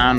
All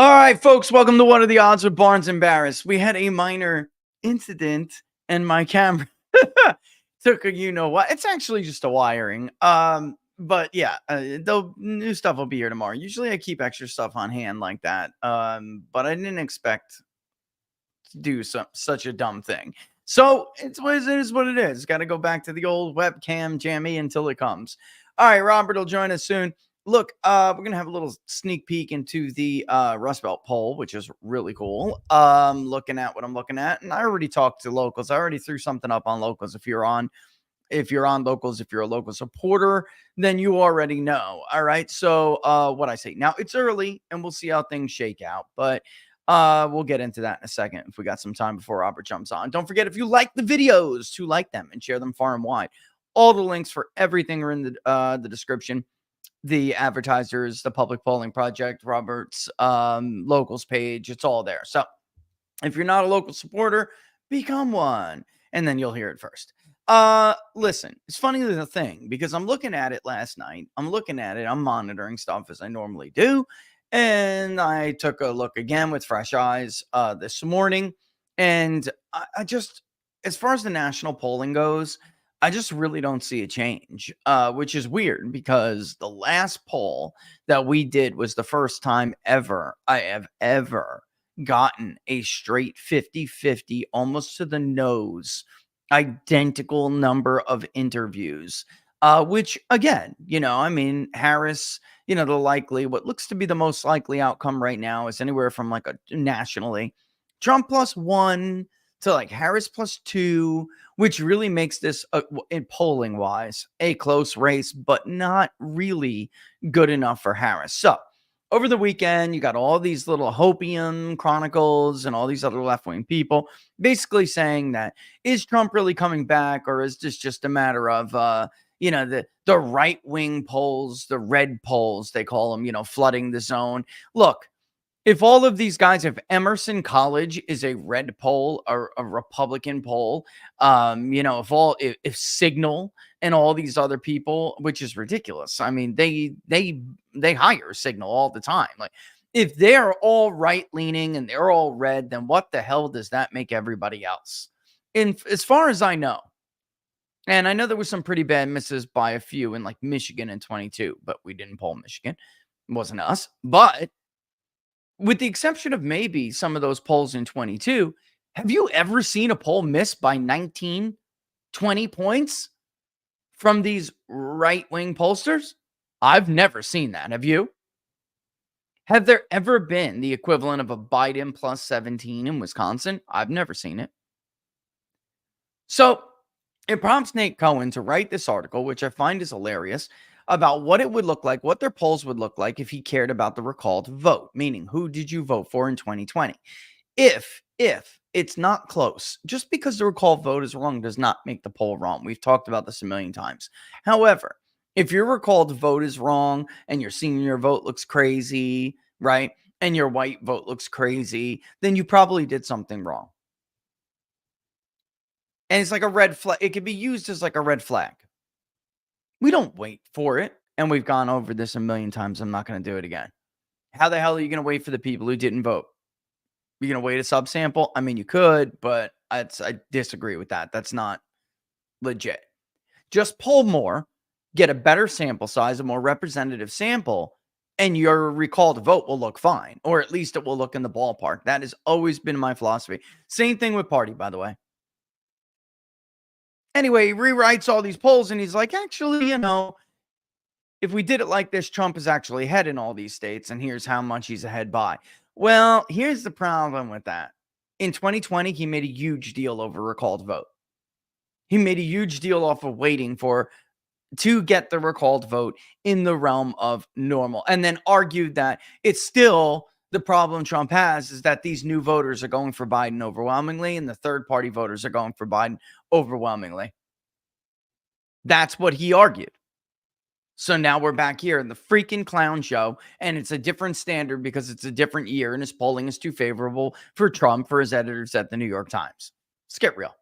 right, folks, welcome to What Are the Odds with Barnes and Baris. We had a minor incident and my camera took a what. It's actually just a wiring. But yeah, the new stuff will be here tomorrow. Usually I keep extra stuff on hand like that. But I didn't expect to do such a dumb thing. So it is what it is. Got to go back to the old webcam jammy until it comes. All right, Robert will join us soon. Look, we're gonna have a little sneak peek into the Rust Belt poll, which is really cool. Looking at what I'm looking at, and I already talked to locals. I already threw something up on locals. If you're on locals, if you're a local supporter, then you already know. All right. So what I say now, it's early, and we'll see how things shake out. But we'll get into that in a second if we got some time before Robert jumps on. Don't forget, if you like the videos, to like them and share them far and wide. All the links for everything are in the description. The advertisers, the public polling project, Robert's locals page, it's all there. So if you're not a local supporter, become one, and then you'll hear it first. Listen, it's funny the thing, because I'm looking at it last night. I'm monitoring stuff as I normally do. And I took a look again with fresh eyes this morning. And I just, as far as the national polling goes, I just really don't see a change, which is weird because the last poll that we did was the first time ever I have ever gotten a straight 50-50, almost to the nose, identical number of interviews, which again, Harris, what looks to be the most likely outcome right now is anywhere from like a nationally Trump +1 to like Harris +2, which really makes this, in polling wise, a close race, but not really good enough for Harris. So over the weekend, you got all these little Hopium chronicles and all these other left-wing people basically saying that, is Trump really coming back, or is this just a matter of, the right-wing polls, the red polls, they call them, flooding the zone. Look, if all of these guys, if Emerson College is a red poll or a Republican poll, if Signal and all these other people, which is ridiculous. I mean, they hire Signal all the time. Like, if they're all right leaning and they're all red, then what the hell does that make everybody else? And as far as I know, and I know there was some pretty bad misses by a few in like Michigan in 22, but we didn't poll Michigan. It wasn't us, but with the exception of maybe some of those polls in 22, have you ever seen a poll miss by 19, 20 points from these right-wing pollsters? I've never seen that. Have you? Have there ever been the equivalent of a Biden +17 in Wisconsin? I've never seen it. So it prompts Nate Cohen to write this article, which I find is hilarious, about what it would look like, what their polls would look like if he cared about the recalled vote, meaning who did you vote for in 2020? If it's not close, just because the recalled vote is wrong does not make the poll wrong. We've talked about this a million times. However, if your recalled vote is wrong and your senior vote looks crazy, right, and your white vote looks crazy, then you probably did something wrong. And it's like a red flag. It could be used as like a red flag. We don't wait for it. And we've gone over this a million times. I'm not going to do it again. How the hell are you going to wait for the people who didn't vote? You're going to wait a subsample? I mean, you could, but I disagree with that. That's not legit. Just poll more, get a better sample size, a more representative sample, and your recalled vote will look fine. Or at least it will look in the ballpark. That has always been my philosophy. Same thing with party, by the way. Anyway, he rewrites all these polls and he's like, actually, if we did it like this, Trump is actually ahead in all these states, and here's how much he's ahead by. Well, here's the problem with that. In 2020, he made a huge deal over recalled vote. He made a huge deal off of waiting to get the recalled vote in the realm of normal, and then argued that it's still the problem Trump has is that these new voters are going for Biden overwhelmingly, and the third party voters are going for Biden overwhelmingly. That's what he argued. So now we're back here in the freaking clown show, and it's a different standard because it's a different year, and his polling is too favorable for Trump, for his editors at the New York Times. Let's get real.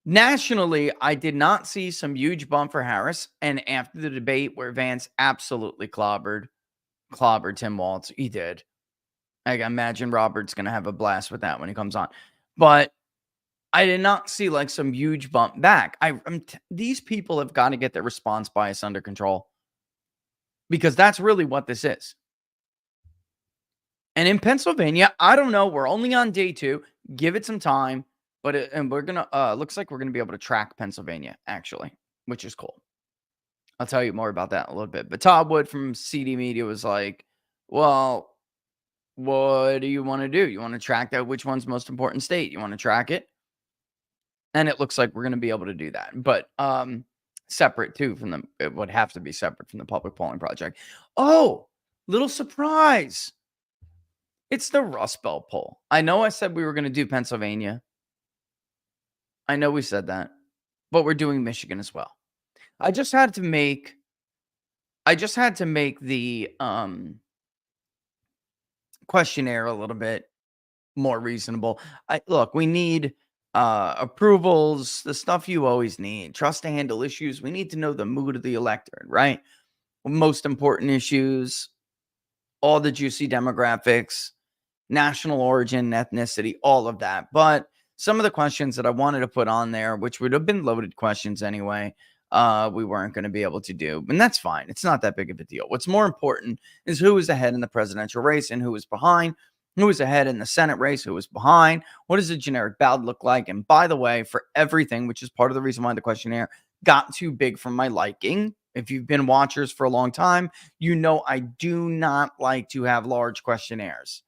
Nationally, I did not see some huge bump for Harris, and after the debate where Vance absolutely clobbered Tim Walz, he did. I imagine Robert's going to have a blast with that when he comes on. But I did not see like some huge bump back. These people have got to get their response bias under control, because that's really what this is. And in Pennsylvania, I don't know. We're only on day 2. Give it some time. And we're going to, looks like we're going to be able to track Pennsylvania, actually, which is cool. I'll tell you more about that in a little bit. But Todd Wood from CD Media was like, well, what do you want to do? You want to track that? Which one's most important state? You want to track it? And it looks like we're going to be able to do that. But separate, too, it would have to be separate from the public polling project. Oh, little surprise. It's the Rust Belt poll. I know I said we were going to do Pennsylvania. I know we said that. But we're doing Michigan as well. I just had to make the questionnaire a little bit more reasonable. Look, we need approvals, the stuff you always need, trust to handle issues. We need to know the mood of the electorate, right? Most important issues, all the juicy demographics, national origin, ethnicity, all of that. But some of the questions that I wanted to put on there, which would have been loaded questions anyway, we weren't going to be able to do. And that's fine. It's not that big of a deal. What's more important is who is ahead in the presidential race and who is behind. Who is ahead in the Senate race? Who is behind? What does a generic ballot look like? And by the way, for everything, which is part of the reason why the questionnaire got too big for my liking, if you've been watchers for a long time, you know I do not like to have large questionnaires.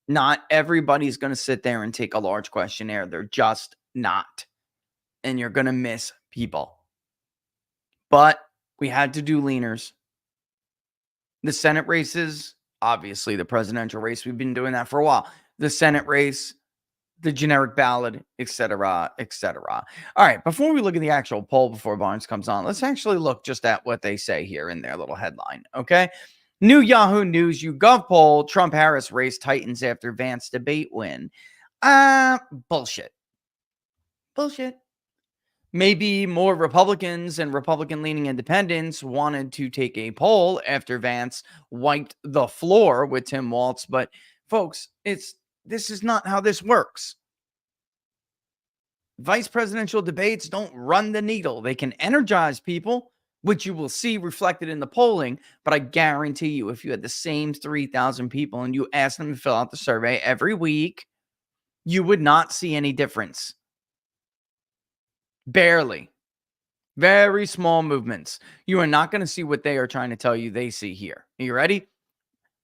Not everybody's going to sit there and take a large questionnaire. They're just not. And you're going to miss people. But we had to do leaners. The Senate races, obviously the presidential race, we've been doing that for a while. The Senate race, the generic ballot, etc., etc. All right, before we look at the actual poll before Barnes comes on, let's actually look just at what they say here in their little headline, okay? New Yahoo News YouGov poll, Trump-Harris race tightens after Vance debate win. Bullshit. Bullshit. Maybe more Republicans and Republican-leaning independents wanted to take a poll after Vance wiped the floor with Tim Walz. But, folks, this is not how this works. Vice presidential debates don't run the needle. They can energize people, which you will see reflected in the polling. But I guarantee you, if you had the same 3,000 people and you asked them to fill out the survey every week, you would not see any difference. Barely. Very small movements. You are not going to see what they are trying to tell you they see here. Are you ready?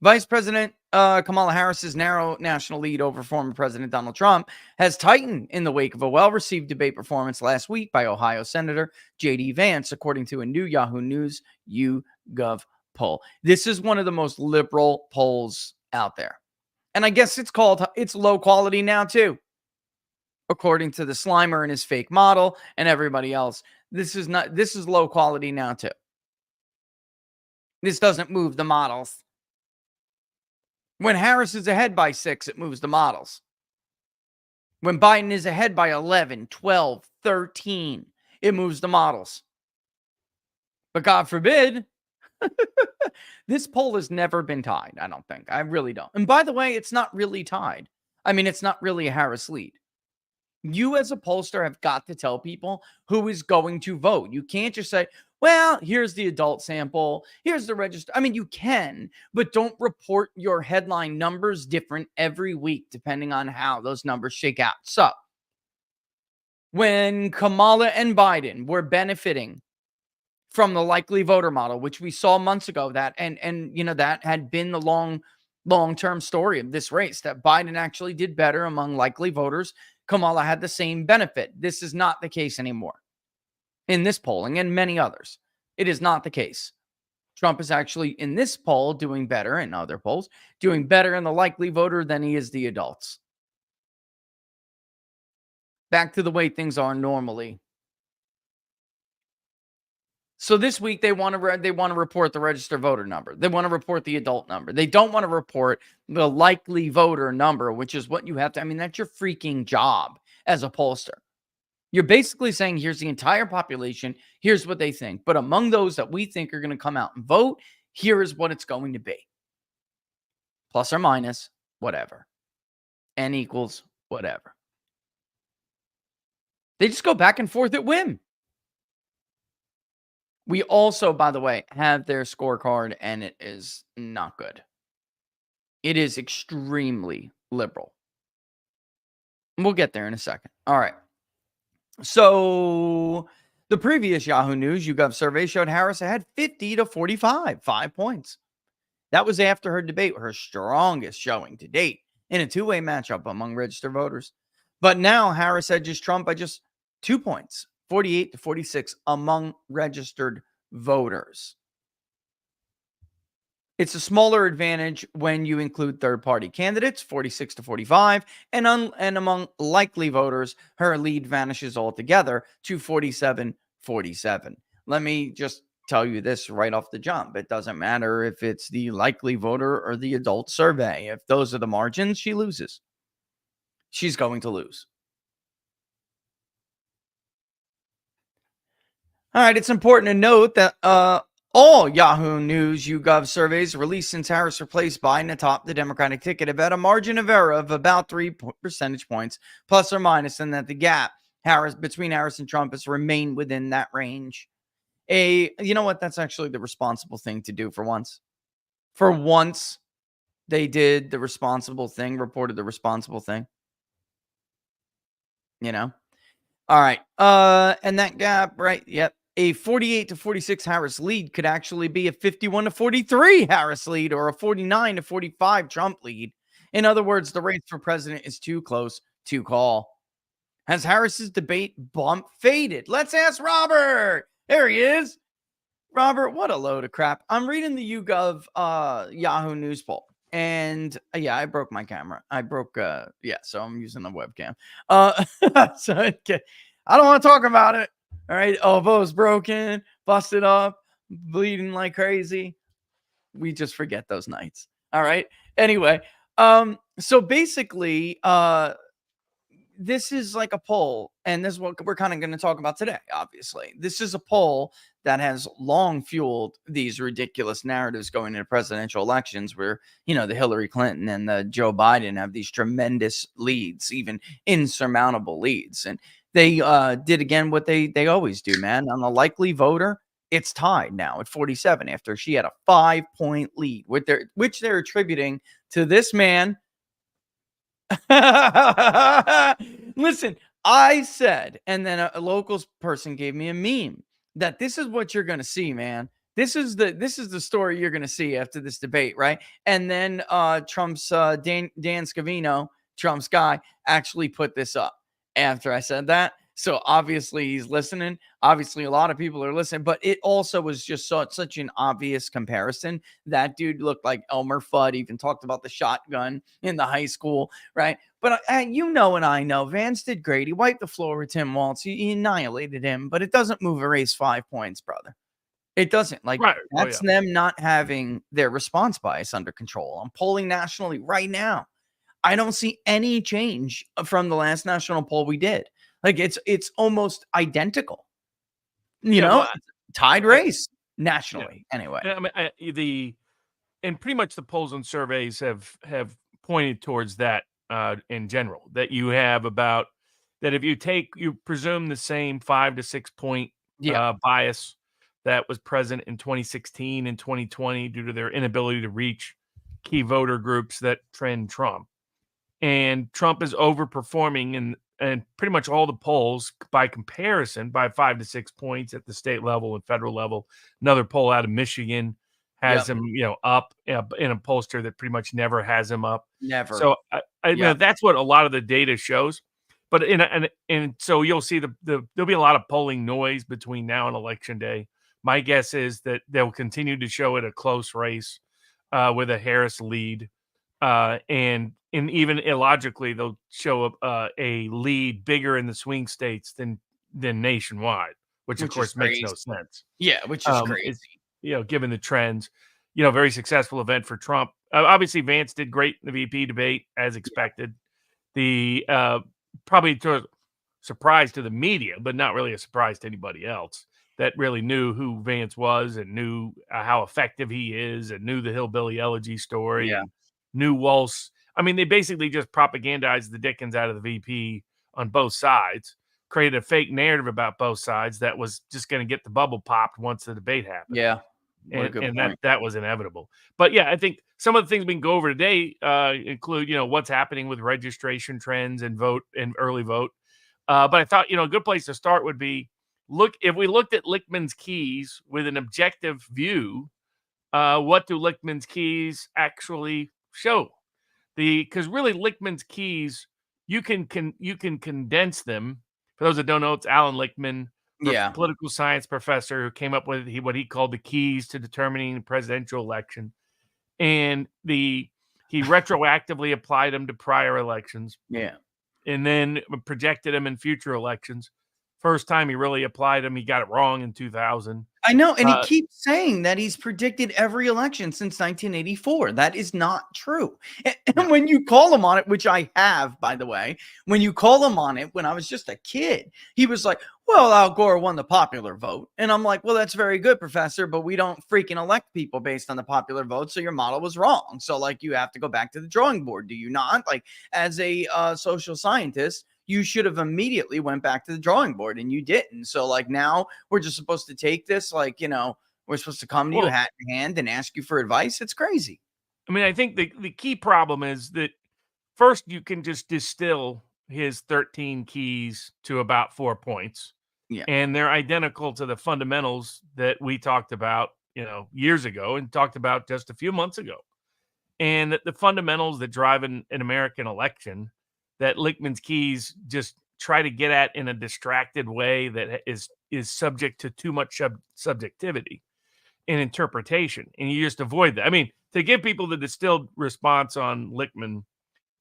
Vice President Kamala Harris's narrow national lead over former President Donald Trump has tightened in the wake of a well-received debate performance last week by Ohio Senator J.D. Vance, according to a new Yahoo News YouGov poll. This is one of the most liberal polls out there. And I guess it's low quality now too. According to the Slimer and his fake model and everybody else, this is low quality now too. This doesn't move the models. When Harris is ahead by 6, it moves the models. When Biden is ahead by 11, 12, 13, it moves the models. But God forbid, this poll has never been tied, I don't think. I really don't. And by the way, it's not really tied. I mean, it's not really a Harris lead. You as a pollster have got to tell people who is going to vote. You can't just say, well, here's the adult sample. Here's the register. I mean, you can, but don't report your headline numbers different every week, depending on how those numbers shake out. So when Kamala and Biden were benefiting from the likely voter model, which we saw months ago, that that had been the long-term story of this race, that Biden actually did better among likely voters. Kamala had the same benefit. This is not the case anymore in this polling and many others. It is not the case. Trump is actually in this poll doing better, in other polls, doing better in the likely voter than he is the adults. Back to the way things are normally. So this week they want to report the registered voter number. They want to report the adult number. They don't want to report the likely voter number, which is what you have to. I mean, that's your freaking job as a pollster. You're basically saying, here's the entire population. Here's what they think. But among those that we think are going to come out and vote, here is what it's going to be. Plus or minus, whatever. N equals whatever. They just go back and forth at whim. We also, by the way, have their scorecard, and it is not good. It is extremely liberal. We'll get there in a second. All right. So the previous Yahoo News YouGov survey showed Harris had 50 to 45, 5 points. That was after her debate, her strongest showing to date in a two-way matchup among registered voters. But now Harris edges Trump by just 2 points, 48 to 46 among registered voters. It's a smaller advantage when you include third-party candidates, 46 to 45, and among likely voters, her lead vanishes altogether to 47-47. Let me just tell you this right off the jump. It doesn't matter if it's the likely voter or the adult survey. If those are the margins, she loses. She's going to lose. All right, it's important to note that all Yahoo News YouGov surveys released since Harris replaced Biden atop the Democratic ticket have had a margin of error of about 3 percentage points, plus or minus, and that the gap between Harris and Trump has remained within that range. You know what? That's actually the responsible thing to do for once. For once, they did the responsible thing, reported the responsible thing. You know? All right. And that gap, right? Yep. A 48 to 46 Harris lead could actually be a 51 to 43 Harris lead or a 49 to 45 Trump lead. In other words, the race for president is too close to call. Has Harris's debate bump faded? Let's ask Robert. There he is. Robert, what a load of crap. I'm reading the YouGov Yahoo News poll. And yeah, I broke my camera. So I'm using the webcam. So okay. I don't want to talk about it. All right. Elbow's broken, busted up, bleeding like crazy. We just forget those nights. All right. Anyway, so basically, this is like a poll, and this is what we're kind of going to talk about today. Obviously, this is a poll that has long fueled these ridiculous narratives going into presidential elections where, the Hillary Clinton and the Joe Biden have these tremendous leads, even insurmountable leads. And they did again what they always do, man. On the likely voter, it's tied now at 47 after she had a 5-point lead, which they're attributing to this man. Listen, I said, and then a locals person gave me a meme that this is what you're going to see, man. This is the story you're going to see after this debate, right? And then Trump's Dan Scavino, Trump's guy, actually put this up after I said that. So obviously he's listening. Obviously a lot of people are listening, but it also was just such an obvious comparison. That dude looked like Elmer Fudd, even talked about the shotgun in the high school, right? But and I know Vance did great. He wiped the floor with Tim Walz. He annihilated him, but it doesn't move a race 5 points, brother. It doesn't. Like, right. That's them not having their response bias under control. I'm polling nationally right now. I don't see any change from the last national poll we did. Like, it's almost identical. Tied race nationally. Yeah. Anyway, I mean, and pretty much the polls and surveys have pointed towards that in general. That you have about that if you presume the same 5 to 6 point bias that was present in 2016 and 2020 due to their inability to reach key voter groups that trend Trump. and Trump is overperforming and pretty much all the polls by comparison by 5 to 6 points at the state level and federal level. Another poll out of Michigan has Yep. him, up in a pollster that pretty much never has him up. Never. So Yep. that's what a lot of the data shows. But and so you'll see there'll be a lot of polling noise between now and election day. My guess is that they'll continue to show it a close race with a Harris lead. And even illogically, they'll show a lead bigger in the swing states than nationwide, which of Which is course makes no crazy. sense. Yeah, which is It's crazy. given the trends, very successful event for Trump. Obviously, Vance did great in the VP debate as expected. The probably to a surprise to the media, but not really a surprise to anybody else that really knew who Vance was and knew how effective he is and knew the hillbilly elegy story Yeah. and knew Walsh. I mean, they basically just propagandized the dickens out of the VP on both sides, created a fake narrative about both sides that was just going to get the bubble popped once the debate happened. Yeah. What a And good and point. that was inevitable. But yeah, I think some of the things we can go over today include, what's happening with registration trends and vote and early vote. But I thought, a good place to start would be if we looked at Lichtman's keys with an objective view, what do Lichtman's keys actually show? Because really Lichtman's keys, you can condense them. For those that don't know, it's Alan Lichtman, Yeah. political science professor who came up with what he called the keys to determining the presidential election, and he retroactively applied them to prior elections, Yeah. and then projected them in future elections. First time he really applied them, he got it wrong in 2000. I know, and he Uh, keeps saying that he's predicted every election since 1984. That is not true. And no. when you call him on it, which I have, by the way, when you call him on it, when I was just a kid, he was like, well, Al Gore won the popular vote. And I'm like, well, that's very good, professor, but we don't freaking elect people based on the popular vote. So your model was wrong. So, like, you have to go back to the drawing board. Do you not? Like, as a social scientist, you should have immediately went back to the drawing board, and you didn't. So, like, now we're just supposed to take this, like, we're supposed to come to you Well, hat in hand and ask you for advice. It's crazy. I mean, I think the key problem is that first you can just distill his 13 keys to about 4 points, Yeah. and they're identical to the fundamentals that we talked about, years ago and talked about just a few months ago. And the fundamentals that drive an American election that Lichtman's keys just try to get at in a distracted way that is subject to too much subjectivity and interpretation, and you just avoid that. I mean, to give people the distilled response on Lichtman,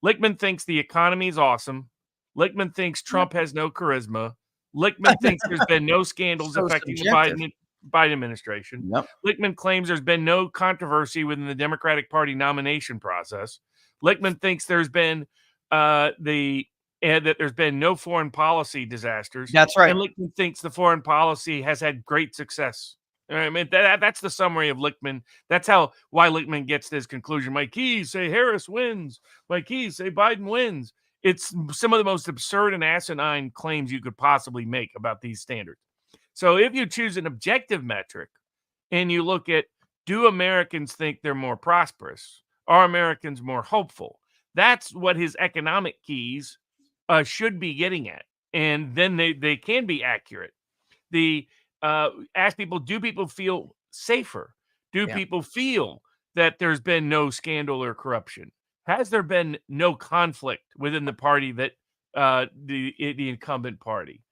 Lichtman thinks the economy is awesome. Lichtman thinks Yep. Trump has no charisma. Lichtman thinks there's been no scandals So affecting the subjective. Biden administration. Yep. Lichtman claims there's been no controversy within the Democratic Party nomination process. Lichtman thinks there's been that there's been no foreign policy disasters. That's right. And Lichtman thinks the foreign policy has had great success. I mean, that's the summary of Lichtman. That's why Lichtman gets to his conclusion. My keys say Harris wins. My keys say Biden wins. It's some of the most absurd and asinine claims you could possibly make about these standards. So if you choose an objective metric and you look at, do Americans think they're more prosperous? Are Americans more hopeful? That's what his economic keys should be getting at. And then they can be accurate. Ask people, do people feel safer? Do Yeah. people feel that there's been no scandal or corruption? Has there been no conflict within the party that the incumbent party?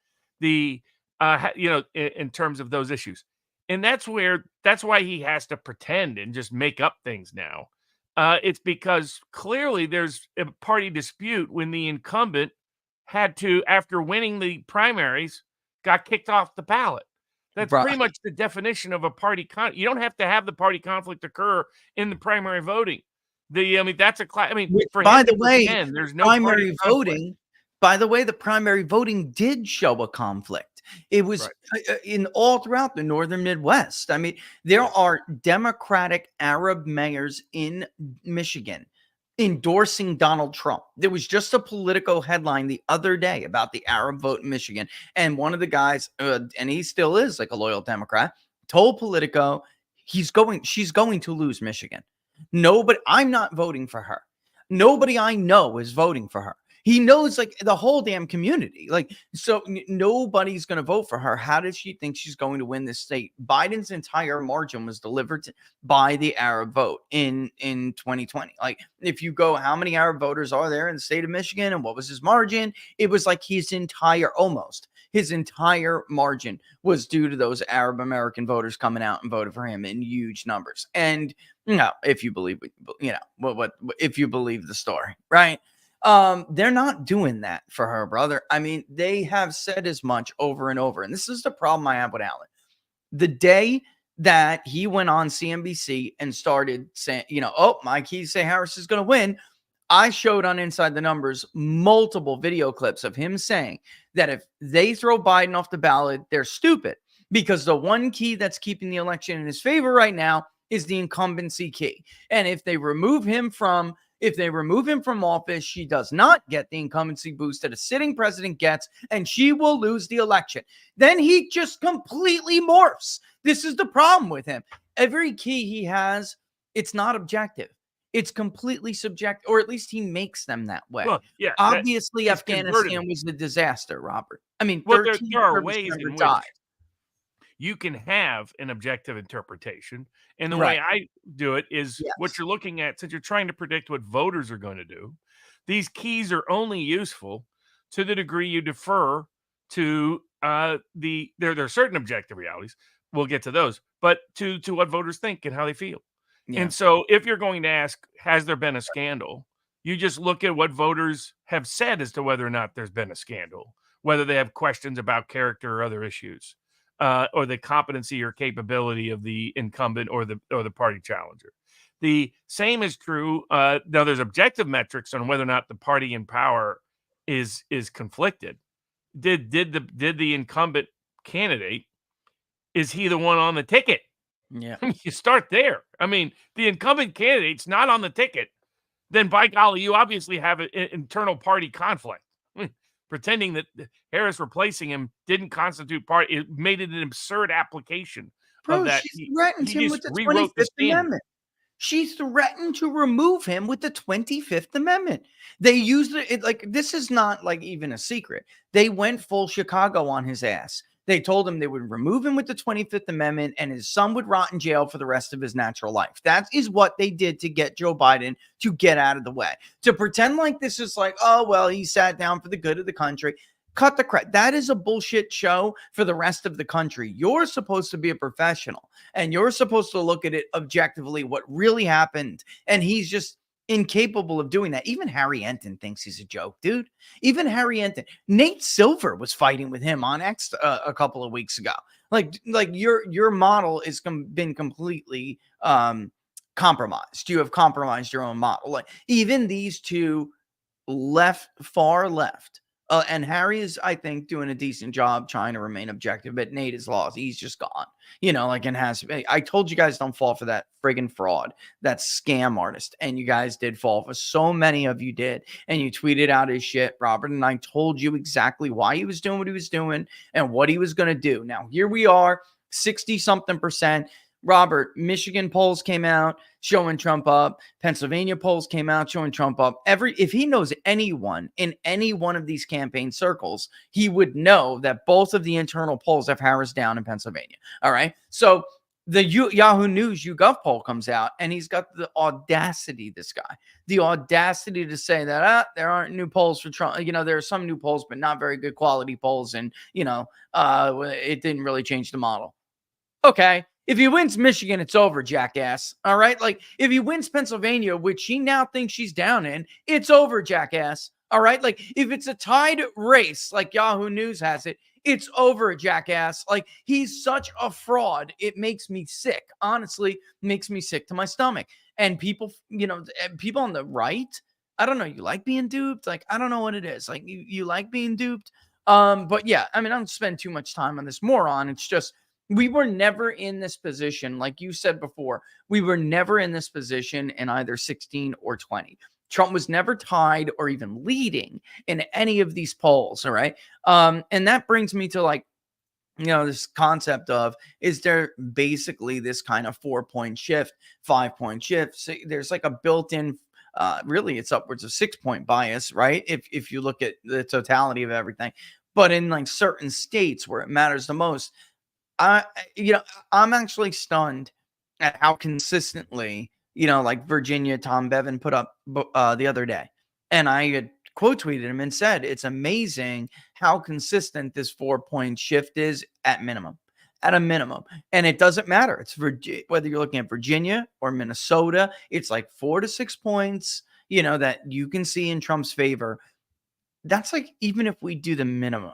In terms of those issues. And that's why he has to pretend and just make up things now. It's because clearly there's a party dispute when the incumbent had to, after winning the primaries, got kicked off the ballot. That's pretty Right. much the definition of a party. You don't have to have the party conflict occur in the primary voting. That's Which, for by him the to way, pretend there's no party primary conflict. voting. By the way, the primary voting did show a conflict. It was in all throughout the northern Midwest. I mean, there are Democratic Arab mayors in Michigan endorsing Donald Trump. There was just a Politico headline the other day about the Arab vote in Michigan. And one of the guys, and he still is like a loyal Democrat, told Politico she's going to lose Michigan. No, but I'm not voting for her. Nobody I know is voting for her. He knows like the whole damn community. Like, so nobody's going to vote for her. How does she think she's going to win this state? Biden's entire margin was delivered by the Arab vote in 2020. Like, if you go, how many Arab voters are there in the state of Michigan and what was his margin? It was like his entire margin was due to those Arab American voters coming out and voted for him in huge numbers. And if you believe, what if you believe the story, right? They're not doing that for her, brother. I mean, they have said as much over and over. And this is the problem I have with Allen. The day that he went on CNBC and started saying, oh, my keys say Harris is going to win, I showed on Inside the Numbers multiple video clips of him saying that if they throw Biden off the ballot, they're stupid, because the one key that's keeping the election in his favor right now is the incumbency key. And if they remove him from office, she does not get the incumbency boost that a sitting president gets, and she will lose the election. Then he just completely morphs. This is the problem with him. Every key he has, it's not objective. It's completely subjective, or at least he makes them that way. Well, yeah, obviously, Afghanistan was a disaster, Robert. I mean, well, there are ways in which you can have an objective interpretation. And the way I do it is what you're looking at, since you're trying to predict what voters are going to do. These keys are only useful to the degree you defer to there are certain objective realities. We'll get to those, but to what voters think and how they feel. Yeah. And so if you're going to ask, has there been a scandal? You just look at what voters have said as to whether or not there's been a scandal, whether they have questions about character or other issues. Or the competency or capability of the incumbent or the party challenger. The same is true. Now, there's objective metrics on whether or not the party in power is conflicted. Did the incumbent candidate, is he the one on the ticket? Yeah, you start there. I mean, the incumbent candidate's not on the ticket, then by golly, you obviously have an internal party conflict. Pretending that Harris replacing him didn't constitute part. It made it an absurd application of that. She threatened him with the 25th Amendment. She threatened to remove him with the 25th Amendment. They used it like, this is not like even a secret. They went full Chicago on his ass. They told him they would remove him with the 25th Amendment and his son would rot in jail for the rest of his natural life. That is what they did to get Joe Biden to get out of the way. To pretend like this is like, oh, well, he sat down for the good of the country. Cut the crap. That is a bullshit show for the rest of the country. You're supposed to be a professional and you're supposed to look at it objectively, what really happened. And he's just incapable of doing that. Even Harry Enton thinks he's a joke, dude. Even Harry Enton. Nate Silver was fighting with him on X a couple of weeks ago. Like your model is been completely compromised. You have compromised your own model. Like even these two far left. And Harry is, I think, doing a decent job trying to remain objective, but Nate is lost. He's just gone, I told you guys don't fall for that friggin' fraud, that scam artist. And you guys did fall for, so many of you did. And you tweeted out his shit, Robert. And I told you exactly why he was doing what he was doing and what he was going to do. Now, here we are, 60-something%. Robert, Michigan polls came out showing Trump up. Pennsylvania polls came out showing Trump up. If he knows anyone in any one of these campaign circles, he would know that both of the internal polls have Harris down in Pennsylvania. All right. So the Yahoo News YouGov poll comes out and he's got the audacity, this guy, to say that there aren't new polls for Trump. There are some new polls, but not very good quality polls. And, it didn't really change the model. Okay. If he wins Michigan, it's over, jackass. All right? Like, if he wins Pennsylvania, which he now thinks she's down in, it's over, jackass. All right? Like, if it's a tied race, like Yahoo News has it, it's over, jackass. Like, he's such a fraud. It makes me sick. Honestly, makes me sick to my stomach. And people, people on the right, I don't know, you like being duped? Like, I don't know what it is. Like, you like being duped? But yeah, I mean, I don't spend too much time on this moron. It's just, we were never in this position. Like you said before, we were never in this position in either 16 or 20. Trump was never tied or even leading in any of these polls. All right. And that brings me to this concept of, is there basically this kind of 4-point shift, 5-point shift? So there's like a built-in Really, it's upwards of 6-point bias, right? If you look at the totality of everything. But in like certain states where it matters the most, I you know, I'm actually stunned at how consistently, like Virginia, Tom Bevan put up the other day. And I had quote tweeted him and said, it's amazing how consistent this 4-point shift is at minimum. At a minimum. And it doesn't matter. It's whether you're looking at Virginia or Minnesota, it's like 4 to 6 points, that you can see in Trump's favor. That's like, even if we do the minimum,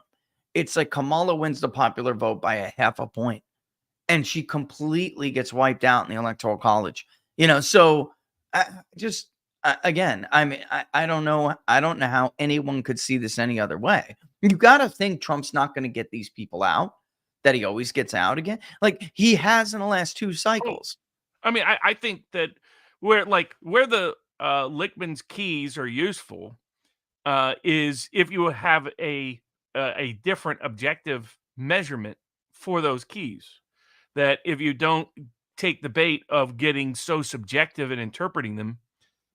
it's like Kamala wins the popular vote by a half a point and she completely gets wiped out in the electoral college. So I just again, I mean, I don't know. I don't know how anyone could see this any other way. You got to think Trump's not going to get these people out, that he always gets out again. Like he has in the last 2 cycles. I mean, I think that where the Lichtman's keys are useful is if you have a different objective measurement for those keys. That if you don't take the bait of getting so subjective and interpreting them,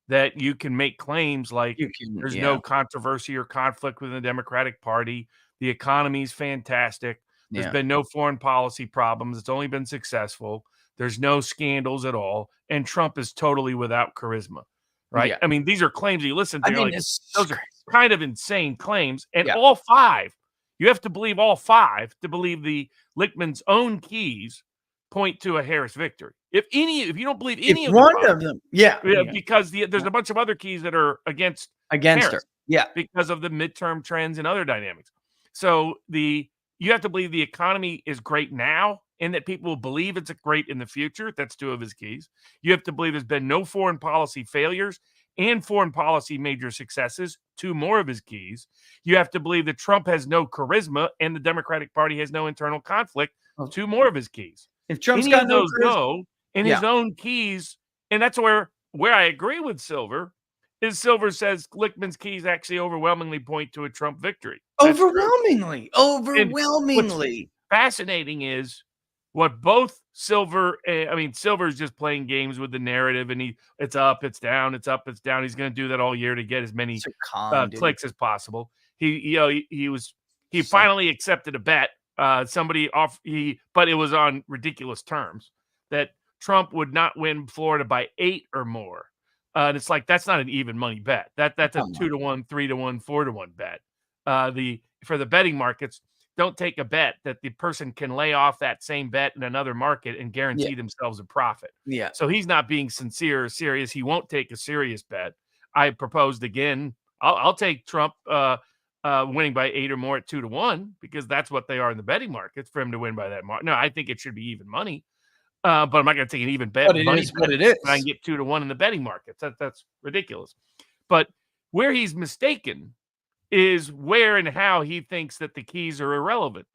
that you can make claims like there's no controversy or conflict within the Democratic Party. The economy's fantastic. There's been no foreign policy problems. It's only been successful. There's no scandals at all. And Trump is totally without charisma, right? Yeah. I mean, these are claims you listen to. I mean, like, those are kind of insane claims. And Yeah. all 5, you have to believe all 5 to believe the Lichtman's own keys point to a Harris victory. If you don't believe any of one the 5, of them, yeah. because there's a bunch of other keys that are against Against Harris, her. Yeah. because of the midterm trends and other dynamics. So you have to believe the economy is great now and that people will believe it's great in the future. That's 2 of his keys. You have to believe there's been no foreign policy failures and foreign policy major successes, 2 more of his keys. You have to believe that Trump has no charisma and the Democratic Party has no internal conflict, 2 more of his keys. If Trump's Any got of no those go, and his own keys, and that's where I agree with Silver, is Silver says Lichtman's keys actually overwhelmingly point to a Trump victory. Overwhelmingly. What's fascinating is what both Silver, Silver's just playing games with the narrative, and it's up, it's down, it's up, it's down. He's going to do that all year to get as many clicks as possible. He finally accepted a bet. But it was on ridiculous terms that Trump would not win Florida by 8 or more. And it's like, that's not an even money bet. That's a 2-to-1, 3-to-1, 4-to-1 bet. For the betting markets, don't take a bet that the person can lay off that same bet in another market and guarantee themselves a profit. Yeah. So he's not being sincere or serious. He won't take a serious bet. I proposed again. I'll take Trump winning by 8 or more at 2-to-1 because that's what they are in the betting markets for him to win by that mark. No, I think it should be even money. But I'm not going to take an even bet. But it is what it is. I can get 2-to-1 in the betting markets. That's ridiculous. But where he's mistaken is where and how he thinks that the keys are irrelevant.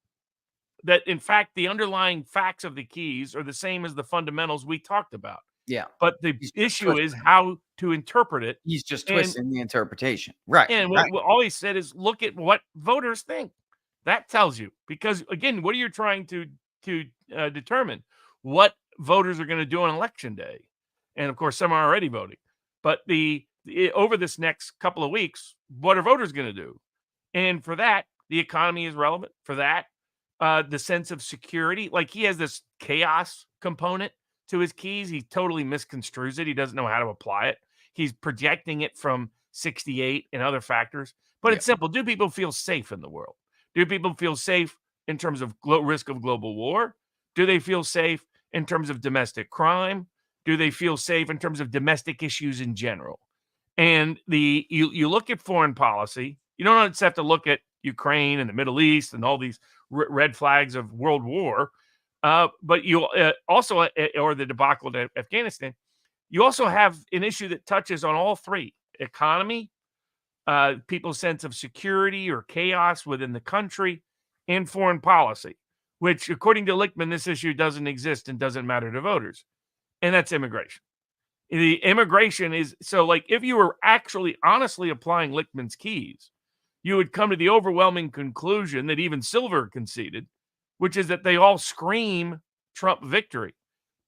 That, in fact, the underlying facts of the keys are the same as the fundamentals we talked about. Yeah. But the issue is how to interpret it. He's just twisting the interpretation. Right. And what all he said is look at what voters think. That tells you. Because, again, what are you trying to determine? What voters are going to do on election day. And, of course, some are already voting. But over this next couple of weeks, what are voters going to do? And for that, the economy is relevant. For that, the sense of security. Like, he has this chaos component to his keys. He totally misconstrues it. He doesn't know how to apply it. He's projecting it from 68 and other factors. But it's simple. Do people feel safe in the world? Do people feel safe in terms of risk of global war? Do they feel safe in terms of domestic crime? Do they feel safe in terms of domestic issues in general? And you look at foreign policy. You don't just have to look at Ukraine and the Middle East and all these red flags of world war, but you also, or the debacle in Afghanistan, you also have an issue that touches on all 3: economy, people's sense of security or chaos within the country, and foreign policy, which, according to Lichtman, this issue doesn't exist and doesn't matter to voters. And that's immigration. The immigration is, so like, if you were actually honestly applying Lichtman's keys, you would come to the overwhelming conclusion that even Silver conceded, which is that they all scream Trump victory,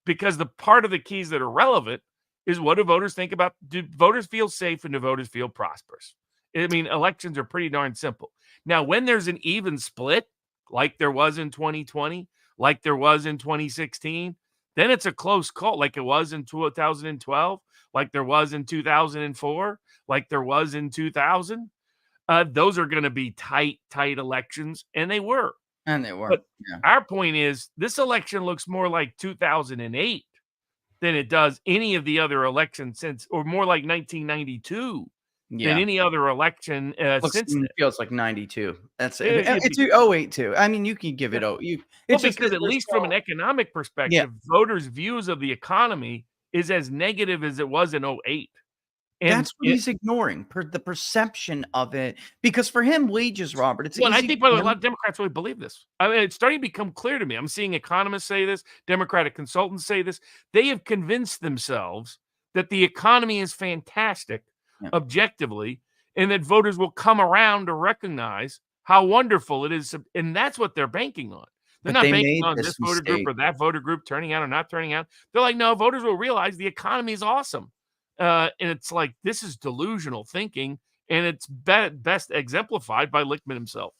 because the part of the keys that are relevant is what do voters think about? Do voters feel safe and do voters feel prosperous? I mean, elections are pretty darn simple. Now, when there's an even split, like there was in 2020, like there was in 2016, then it's a close call, like it was in 2012, like there was in 2004, like there was in 2000. Those are going to be tight elections, and they were. And they were. But Yeah. our point is this election looks more like 2008 than it does any of the other elections since, or more like 1992 than Yeah. any other election Looks since then. feels like 92. That's it. Yeah, It's 08 too. I mean, you can give it well, it's just because that at they're least from so an economic yeah. perspective, voters' views of the economy is as negative as it was in '08. And That's what he's ignoring, the perception of it, because for him, wages, Robert, it's well, and I easy think, by the for way, a lot him. of Democrats really believe this. I mean, it's starting to become clear to me. I'm seeing economists say this, Democratic consultants say this. They have convinced themselves that the economy is fantastic Yeah, objectively, and that voters will come around to recognize how wonderful it is. And that's what they're banking on. They're but not they banking made on this this voter group mistake. or that voter group turning out or not turning out. They're like, no, voters will realize the economy is awesome. And it's like, this is delusional thinking. And it's best exemplified by Lichtman himself.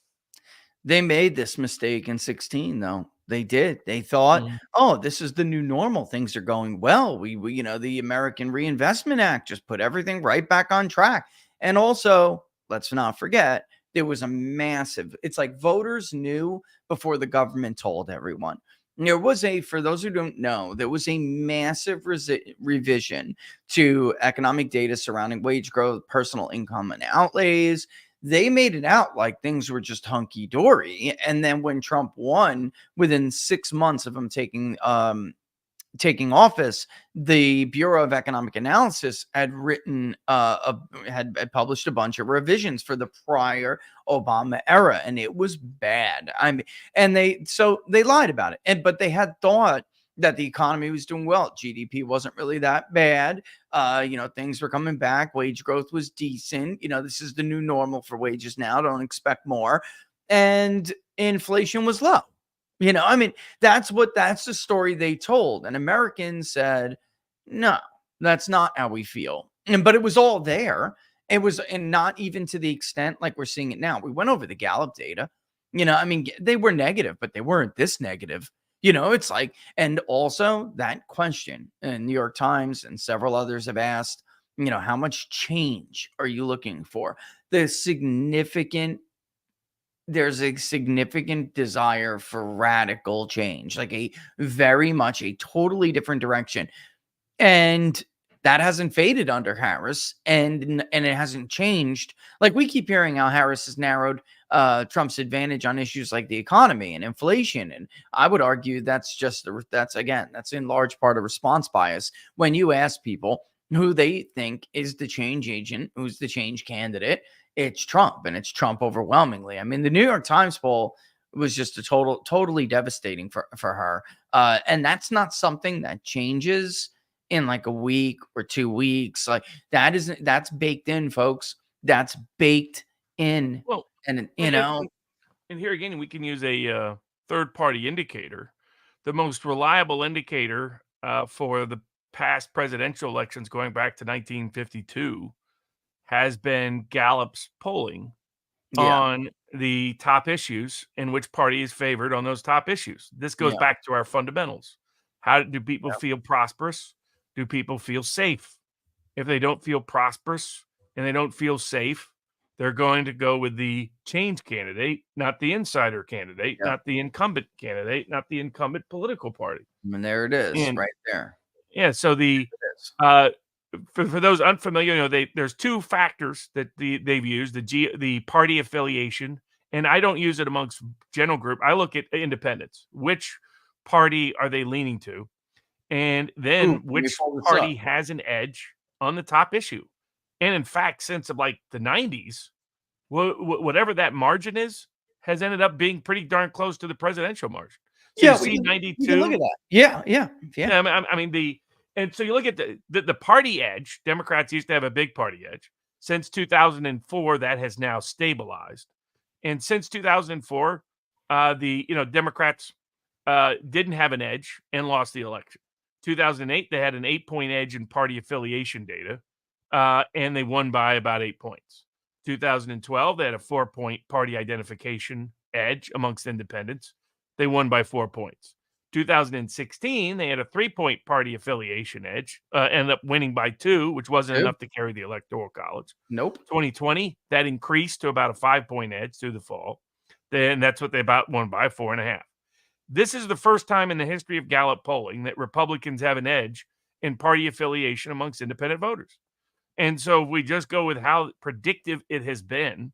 They made this mistake in 16, though. They did. They thought, Mhm. "Oh, this is the new normal. Things are going well. The American Reinvestment Act just put everything right back on track." And also, let's not forget, there was a massive it's like voters knew before the government told everyone. There was for those who don't know, there was a massive revision to economic data surrounding wage growth, personal income, and outlays. They made it out like things were just hunky dory. And then when Trump won, within 6 months of him taking office, the Bureau of Economic Analysis had had published a bunch of revisions for the prior Obama era, and it was bad. I mean, and they lied about it, but they had thought that the economy was doing well. GDP wasn't really that bad. Things were coming back. Wage growth was decent. This is the new normal for wages now. Don't expect more. And inflation was low. I mean, that's the story they told. And Americans said, no, that's not how we feel. But it was all there. It was, and not even to the extent like we're seeing it now. We went over the Gallup data. I mean, they were negative, but they weren't this negative. It's like, and also that question, and New York Times and several others have asked, how much change are you looking for? There's a significant desire for radical change, like a very much a totally different direction. And that hasn't faded under Harris, and it hasn't changed. Like, we keep hearing how Harris has narrowed Trump's advantage on issues like the economy and inflation, and I would argue that's in large part a response bias. When you ask people who they think is the change agent, who's the change candidate, it's Trump, and it's Trump overwhelmingly. I mean, the New York Times poll was just totally devastating for her, and that's not something that changes in like a week or 2 weeks. Like, that's baked in, folks. That's baked in. Well, And and here again, we can use a third-party indicator. The most reliable indicator for the past presidential elections going back to 1952 has been Gallup's polling yeah, on the top issues and which party is favored on those top issues. This goes yeah, back to our fundamentals. How do people yeah, feel prosperous? Do people feel safe? If they don't feel prosperous and they don't feel safe, they're going to go with the change candidate, not the insider candidate, yeah. not the incumbent candidate, not the incumbent political party. And there it is, And right there. yeah, so the It is. uh, for those unfamiliar, there's two factors that they've used the party affiliation, and I don't use it amongst general group. I look at independents. Which party are they leaning to? And Ooh, then let me which pull this up. party has an edge on the top issue? And in fact, since like the 90s, whatever that margin is, has ended up being pretty darn close to the presidential margin. So you Yeah, see we can look 92. at that. Yeah, yeah, yeah. Yeah, I mean and so you look at the party edge. Democrats used to have a big party edge. Since 2004, that has now stabilized. And since 2004, the Democrats didn't have an edge and lost the election. 2008, they had an 8-point edge in party affiliation data, and they won by about 8 points. 2012, they had a 4-point party identification edge amongst independents. They won by 4 points. 2016, they had a 3-point party affiliation edge, ended up winning by 2, which wasn't enough to carry the Electoral College. Nope. 2020, that increased to about a 5-point edge through the fall. Then that's what they about won by 4.5. This is the first time in the history of Gallup polling that Republicans have an edge in party affiliation amongst independent voters. And so if we just go with how predictive it has been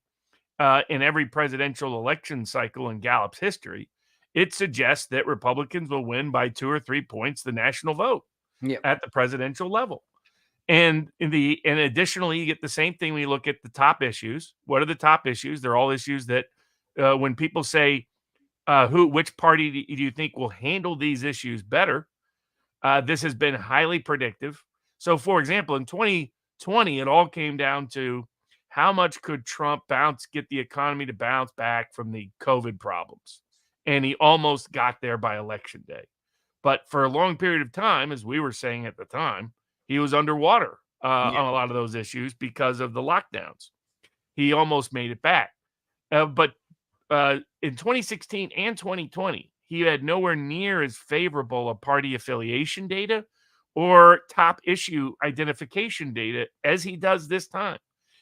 in every presidential election cycle in Gallup's history, it suggests that Republicans will win by 2 or 3 points the national vote at the presidential level. And additionally, you get the same thing when you look at the top issues. What are the top issues? They're all issues that when people say, which party do you think will handle these issues better? This has been highly predictive. So, for example, in 2020, it all came down to how much could Trump get the economy to bounce back from the COVID problems. And he almost got there by election day. But for a long period of time, as we were saying at the time, he was underwater on a lot of those issues because of the lockdowns. He almost made it back. But in 2016 and 2020, he had nowhere near as favorable a party affiliation data or top issue identification data as he does this time.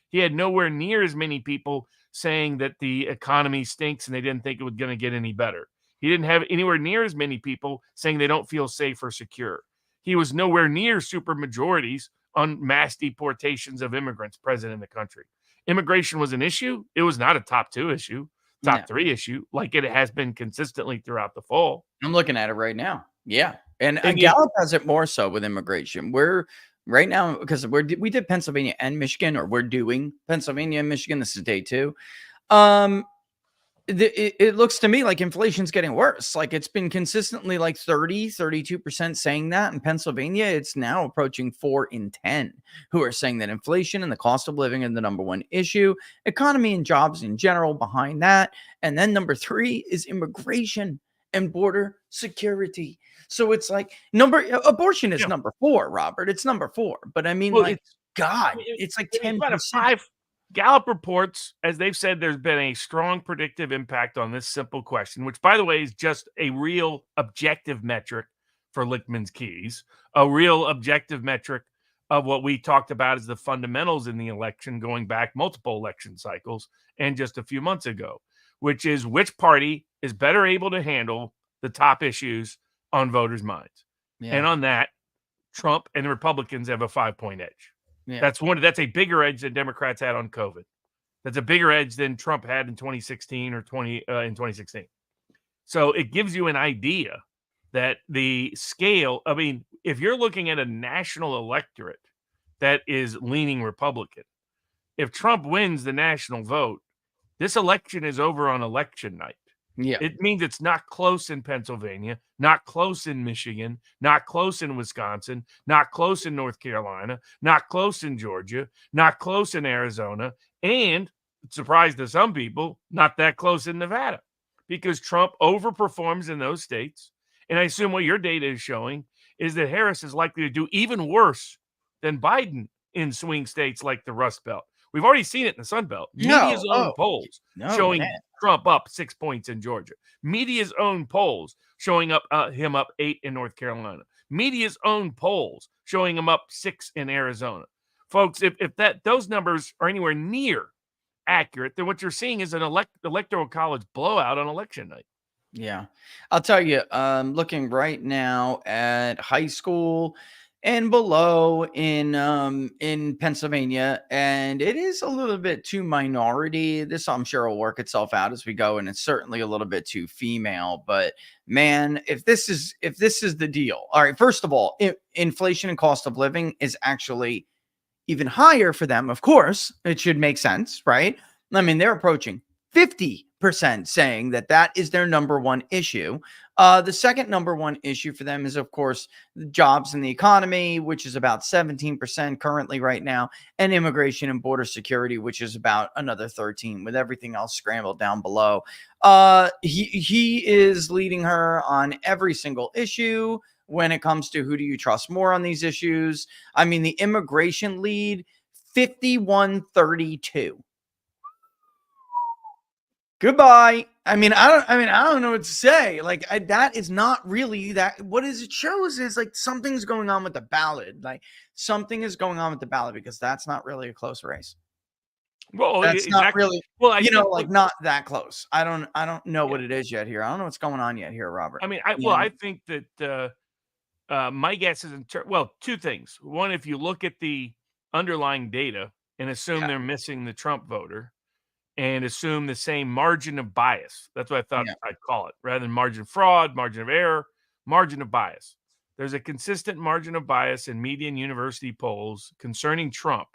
He had nowhere near as many people saying that the economy stinks and they didn't think it was going to get any better. He didn't have anywhere near as many people saying they don't feel safe or secure. He was nowhere near super majorities on mass deportations of immigrants present in the country. Immigration was an issue. It was not a top 2 issue, top 3 issue, like it has been consistently throughout the fall. I'm looking at it right now. Yeah. And Gallup has it more so with immigration. We're right now, because we did Pennsylvania and Michigan, or we're doing Pennsylvania and Michigan. This is day 2. It looks to me like inflation's getting worse. Like it's been consistently like 32% saying that. In Pennsylvania, it's now approaching 4 in 10 who are saying that inflation and the cost of living are the number 1 issue. Economy and jobs in general behind that. And then number 3 is immigration and border security. So it's like abortion is number 4, Robert. It's number 4. But I mean, it's like 10%. Gallup reports, as they've said, there's been a strong predictive impact on this simple question, which, by the way, is just a real objective metric for Lichtman's keys, a real objective metric of what we talked about as the fundamentals in the election going back multiple election cycles and just a few months ago, which is which party is better able to handle the top issues on voters' minds. Yeah. And on that, Trump and the Republicans have a 5-point edge. Yeah. That's a bigger edge than Democrats had on COVID. That's a bigger edge than Trump had in 2016 or in 2016. So it gives you an idea that the scale, I mean, if you're looking at a national electorate that is leaning Republican, if Trump wins the national vote, this election is over on election night. Yeah. It means it's not close in Pennsylvania, not close in Michigan, not close in Wisconsin, not close in North Carolina, not close in Georgia, not close in Arizona, and, surprise to some people, not that close in Nevada, because Trump overperforms in those states. And I assume what your data is showing is that Harris is likely to do even worse than Biden in swing states like the Rust Belt. We've already seen it in the Sun Belt. Media's own polls showing Trump up 6 points in Georgia. Media's own polls showing him up 8 in North Carolina. Media's own polls showing him up 6 in Arizona. Folks, if those numbers are anywhere near accurate, then what you're seeing is an electoral college blowout on election night. Yeah, I'll tell you. Looking right now at high school and below in Pennsylvania, and it is a little bit too minority. This, I'm sure, will work itself out as we go, and it's certainly a little bit too female. But man, if this is the deal, all right. First of all, inflation and cost of living is actually even higher for them. Of course, it should make sense, right? I mean, they're approaching 50% saying that is their number 1 issue. The second number 1 issue for them is, of course, the jobs in the economy, which is about 17% currently right now, and immigration and border security, which is about another 13%, with everything else scrambled down below. He is leading her on every single issue. when it comes to who do you trust more on these issues. I mean, the immigration lead, 51-32. Goodbye. I don't know what to say. Like, that is not really that. What is it shows is like something's going on with the ballot. Like, something is going on with the ballot, because that's not really a close race. Well, That's not exactly. really, Well, I think like, not that close. I don't know yeah. what it is yet here. I don't know what's going on yet here, Robert. I mean, You know? I think that my guess is two things. One, if you look at the underlying data and assume Yeah. they're missing the Trump voter and assume the same margin of bias. That's what I thought Yeah. I'd call it, rather than margin of fraud, margin of error, margin of bias. There's a consistent margin of bias in median university polls concerning Trump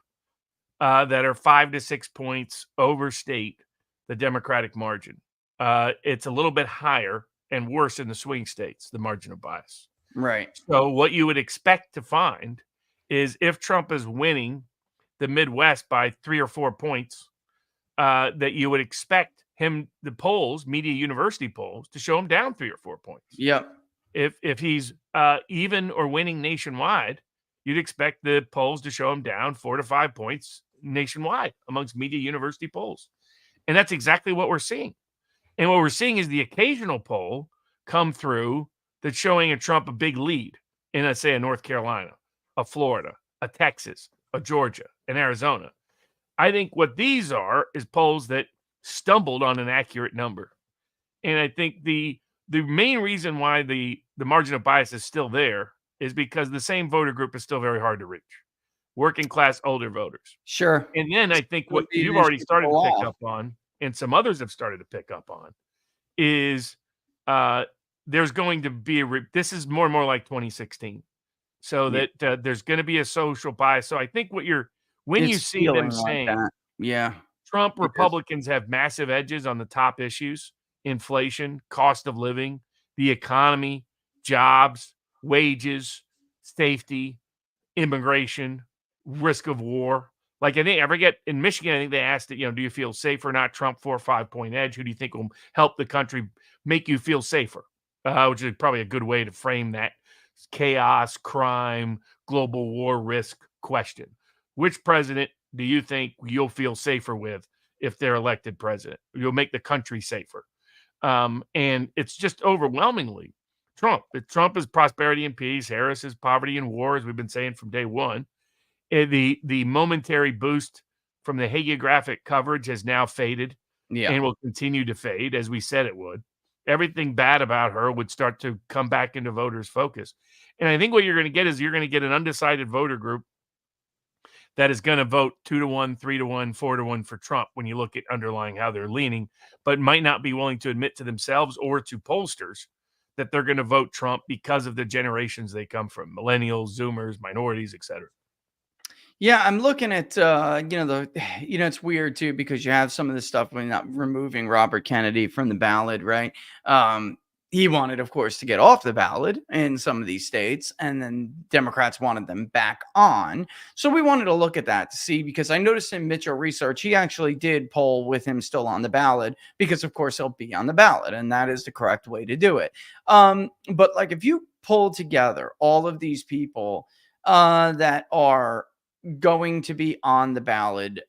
that are 5 to 6 points overstate the Democratic margin. It's a little bit higher and worse in the swing states, the margin of bias. Right. So what you would expect to find is if Trump is winning the Midwest by 3 or 4 points, that you would expect him, the polls, media university polls, to show him down 3 or 4 points. Yep. If he's even or winning nationwide, you'd expect the polls to show him down 4 to 5 points nationwide amongst media university polls. And that's exactly what we're seeing. And what we're seeing is the occasional poll come through that's showing a Trump a big lead in, let's say, a North Carolina, a Florida, a Texas, a Georgia, an Arizona. I think what these are is polls that stumbled on an accurate number. And I think the main reason why the margin of bias is still there is because the same voter group is still very hard to reach. Working class older voters. Sure. And then I think what Would be an you've already issue to started pull to pick off. up on, and some others have started to pick up on, is there's going to be this is more and more like 2016. So Yeah. that there's going to be a social bias. So I think when you It's see them feeling like saying that. Yeah. Trump It is. Republicans have massive edges on the top issues: inflation, cost of living, the economy, jobs, wages, safety, immigration, risk of war. Like, I forget, in Michigan, I think they asked it, do you feel safe or not? Trump 4 or 5 point edge. Who do you think will help the country make you feel safer? Which is probably a good way to frame that chaos, crime, global war risk question. Which president do you think you'll feel safer with if they're elected president? You'll make the country safer. And it's just overwhelmingly Trump. Trump is prosperity and peace. Harris is poverty and war, as we've been saying from day one. The momentary boost from the hagiographic coverage has now faded Yeah. and will continue to fade, as we said it would. Everything bad about her would start to come back into voters' focus. And I think what you're going to get is you're going to get an undecided voter group that is going to vote 2-1, 3-1, 4-1 for Trump when you look at underlying how they're leaning, but might not be willing to admit to themselves or to pollsters that they're going to vote Trump because of the generations they come from: millennials, Zoomers, minorities, etc. Yeah, I'm looking at it's weird too, because you have some of the stuff when not removing Robert Kennedy from the ballot, right? He wanted, of course, to get off the ballot in some of these states, and then Democrats wanted them back on. So we wanted to look at that to see, because I noticed in Mitchell Research, he actually did poll with him still on the ballot, because of course he'll be on the ballot, and that is the correct way to do it. But like, if you pull together all of these people that are going to be on the ballot.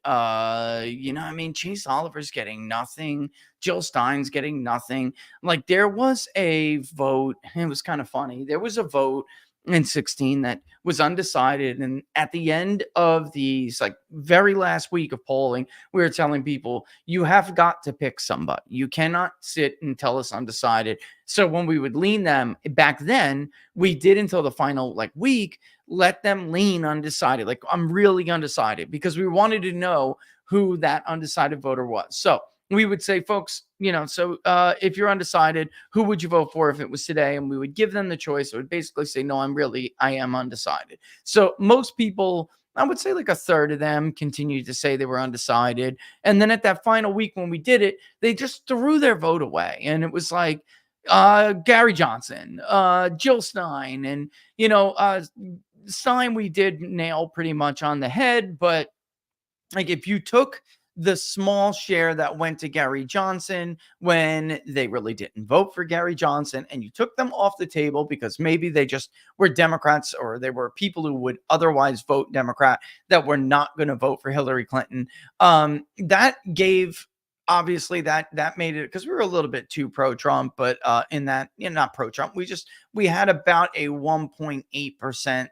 Chase Oliver's getting nothing. Jill Stein's getting nothing. Like, there was a vote. It was kind of funny. There was a vote in 16 that was undecided. And at the end of these, like, very last week of polling, we were telling people, you have got to pick somebody. You cannot sit and tell us undecided. So when we would lean them back then, we did until the final week, let them lean undecided. Like, I'm really undecided, because we wanted to know who that undecided voter was. So we would say, folks, if you're undecided, who would you vote for if it was today? And we would give them the choice. It would basically say, no, I am undecided. So most people, I would say like a third of them, continued to say they were undecided. And then at that final week when we did it, they just threw their vote away. And it was like, Gary Johnson, Jill Stein, and, Stein we did nail pretty much on the head. But like, if you took the small share that went to Gary Johnson when they really didn't vote for Gary Johnson, and you took them off the table because maybe they just were Democrats or they were people who would otherwise vote Democrat that were not going to vote for Hillary Clinton. That gave, obviously, that made it, because we were a little bit too pro-Trump, but in that, not pro-Trump, we had about a 1.8%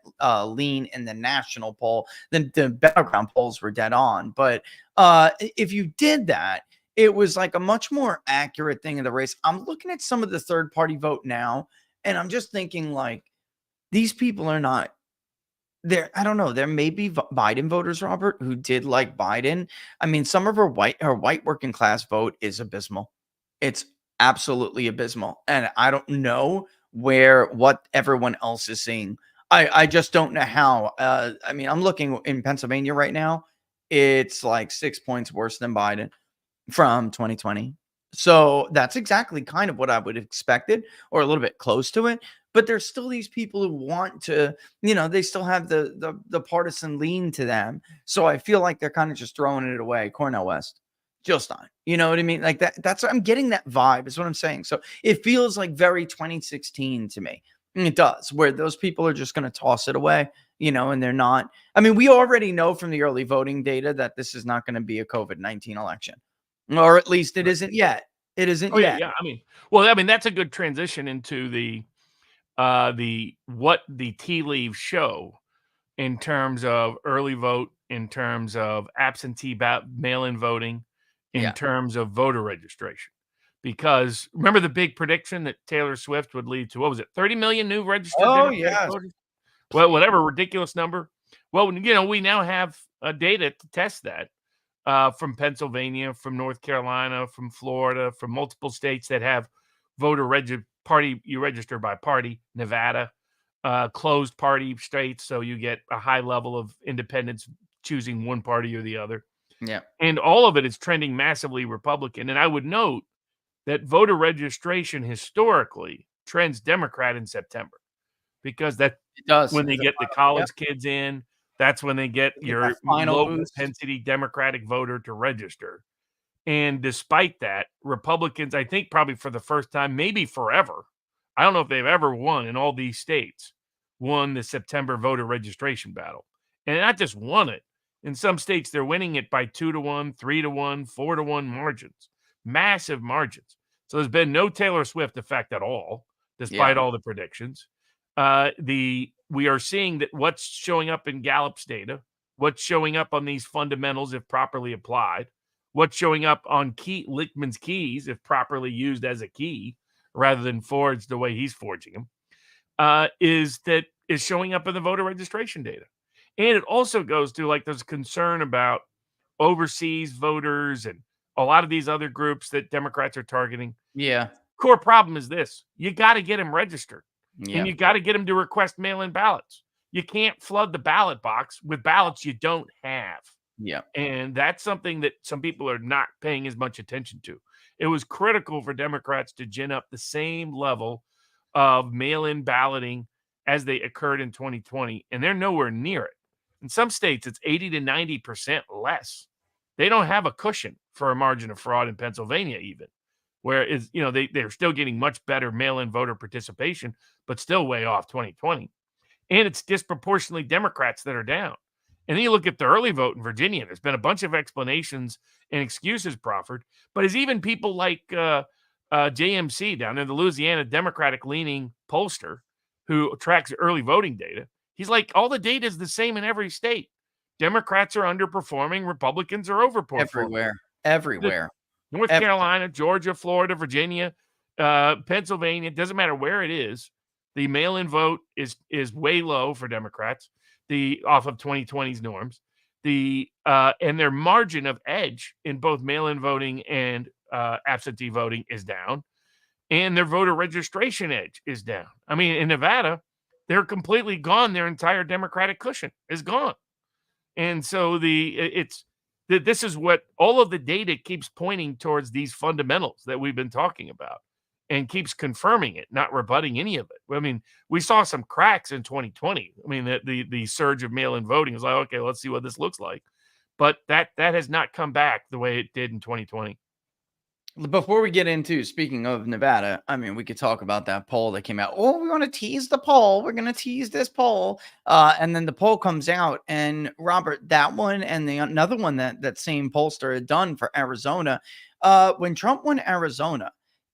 lean in the national poll. The battleground polls were dead on, but if you did that, it was like a much more accurate thing in the race. I'm looking at some of the third party vote now, and I'm just thinking, like, these people are not there. I don't know. There may be Biden voters, Robert, who did like Biden. I mean, some of her white working class vote is abysmal. It's absolutely abysmal. And I don't know what everyone else is seeing. I just don't know how. I mean, I'm looking in Pennsylvania right now. It's like 6 points worse than Biden from 2020. So that's exactly kind of what I would have expected, or a little bit close to it. But there's still these people who want to, they still have the partisan lean to them. So I feel like they're kind of just throwing it away. Cornel West, Jill Stein. You know what I mean? Like that's what I'm getting, that vibe is what I'm saying. So it feels like very 2016 to me. And it does, where those people are just going to toss it away, and they're not. I mean, we already know from the early voting data that this is not going to be a COVID-19 election. Or at least it isn't yet. It isn't yet. Yeah. I mean, that's a good transition into the what the tea leaves show in terms of early vote, in terms of absentee mail-in voting, in terms of voter registration. Because remember the big prediction that Taylor Swift would lead to, what was it, 30 million new registered Democratic voters? Well, whatever ridiculous number. Well, we now have data to test that. From Pennsylvania, from North Carolina, from Florida, from multiple states that have voter party, you register by party, Nevada, closed party states, so you get a high level of independents choosing one party or the other. Yeah. And all of it is trending massively Republican. And I would note that voter registration historically trends Democrat in September, because it does when they get the college kids in. That's when they get your low propensity Democratic voter to register. And despite that, Republicans, I think probably for the first time, maybe forever, I don't know if they've ever won in all these states, won the September voter registration battle. And not just won it. In some states, they're winning it by 2-1, 3-1, 4-1 margins, massive margins. So there's been no Taylor Swift effect at all, despite all the predictions. We are seeing that what's showing up in Gallup's data, what's showing up on these fundamentals if properly applied, what's showing up on Lichtman's keys if properly used as a key rather than forged the way he's forging them, is showing up in the voter registration data. And it also goes to, like, there's concern about overseas voters and a lot of these other groups that Democrats are targeting. Yeah. Core problem is this: you got to get them registered. And you got to get them to request mail-in ballots. You can't flood the ballot box with ballots you don't have. Yeah. And that's something that some people are not paying as much attention to. It was critical for Democrats to gin up the same level of mail-in balloting as they occurred in 2020, and they're nowhere near it. In some states, it's 80 to 90% less. They don't have a cushion for a margin of fraud in Pennsylvania even. Whereas, they're still getting much better mail-in voter participation, but still way off 2020. And it's disproportionately Democrats that are down. And then you look at the early vote in Virginia, there's been a bunch of explanations and excuses proffered, but as even people like JMC down there, the Louisiana Democratic-leaning pollster who tracks early voting data, he's like, all the data is the same in every state. Democrats are underperforming, Republicans are overperforming. Everywhere. North Carolina, Georgia, Florida, Virginia, Pennsylvania, it doesn't matter where it is. The mail-in vote is way low for Democrats, off of 2020's norms. And their margin of edge in both mail-in voting and absentee voting is down, and their voter registration edge is down. I mean, in Nevada, they're completely gone. Their entire Democratic cushion is gone, and so this is what all of the data keeps pointing towards, these fundamentals that we've been talking about, and keeps confirming it, not rebutting any of it. I mean, we saw some cracks in 2020. I mean, the surge of mail-in voting is like, okay, let's see what this looks like. but that has not come back the way it did in 2020. Before we get into, speaking of Nevada, I mean, we could talk about that poll that came out. Oh, we want to tease the poll. We're going to tease this poll. And then the poll comes out, and Robert, that one and the another one that same pollster had done for Arizona, when Trump won Arizona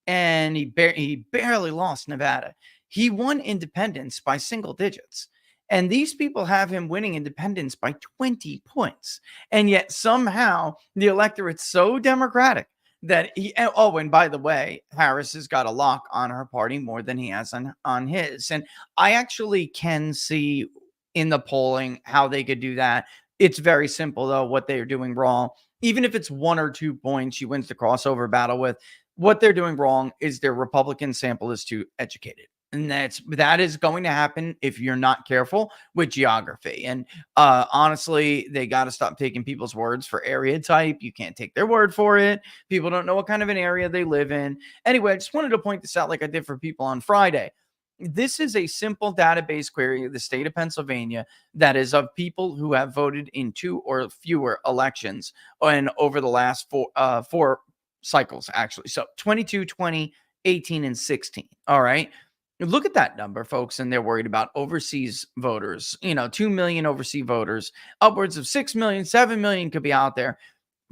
and he barely lost Nevada, he won independence by single digits. And these people have him winning independence by 20 points. And yet somehow the electorate's so Democratic that and by the way, Harris has got a lock on her party more than he has on his. And I actually can see in the polling how they could do that. It's very simple though, what they're doing wrong. Even if it's 1 or 2 points she wins the crossover battle with, what they're doing wrong is their Republican sample is too educated. And that is going to happen if you're not careful with geography. And honestly, they got to stop taking people's words for area type. You can't take their word for it. People don't know what kind of an area they live in. Anyway, I just wanted to point this out like I did for people on Friday. This is a simple database query of the state of Pennsylvania that is of people who have voted in 2 or fewer elections and over the last four cycles, actually. So 22, 20, 18, and 16. All right. Look at that number, folks, and they're worried about overseas voters. 2 million overseas voters, upwards of 6 million, 7 million could be out there.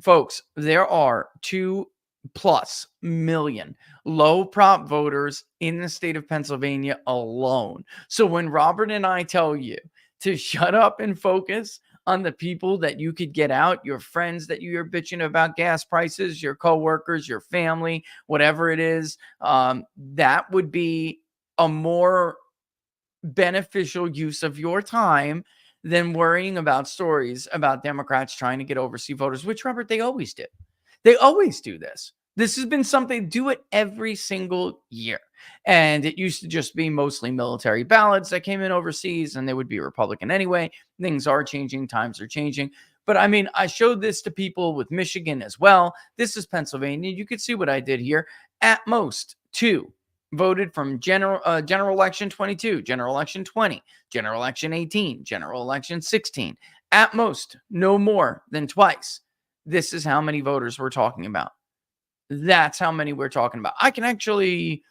Folks, there are 2+ million low prop voters in the state of Pennsylvania alone. So when Robert and I tell you to shut up and focus on the people that you could get out, your friends that you're bitching about gas prices, your coworkers, your family, whatever it is, that would be a more beneficial use of your time than worrying about stories about Democrats trying to get overseas voters, which, Robert, they always do. They always do this. This has been something, do it every single year. And it used to just be mostly military ballots that came in overseas, and they would be Republican anyway. Things are changing. Times are changing. But I mean, I showed this to people with Michigan as well. This is Pennsylvania. You could see what I did here. At most, 2 voted from general election 22, general election 20, general election 18, general election 16. At most, no more than twice. This is how many voters we're talking about. That's how many we're talking about. I can actually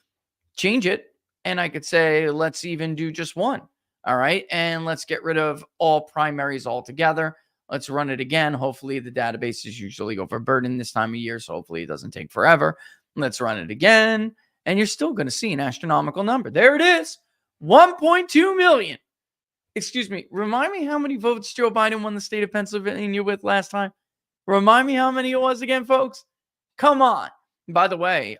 change it, and I could say, let's even do just 1. All right. And let's get rid of all primaries altogether. Let's run it again. Hopefully the database is usually overburdened this time of year, so hopefully it doesn't take forever. Let's run it again. And you're still going to see an astronomical number. There it is. 1.2 million. Excuse me. Remind me how many votes Joe Biden won the state of Pennsylvania with last time. Remind me how many it was again, folks. Come on. By the way,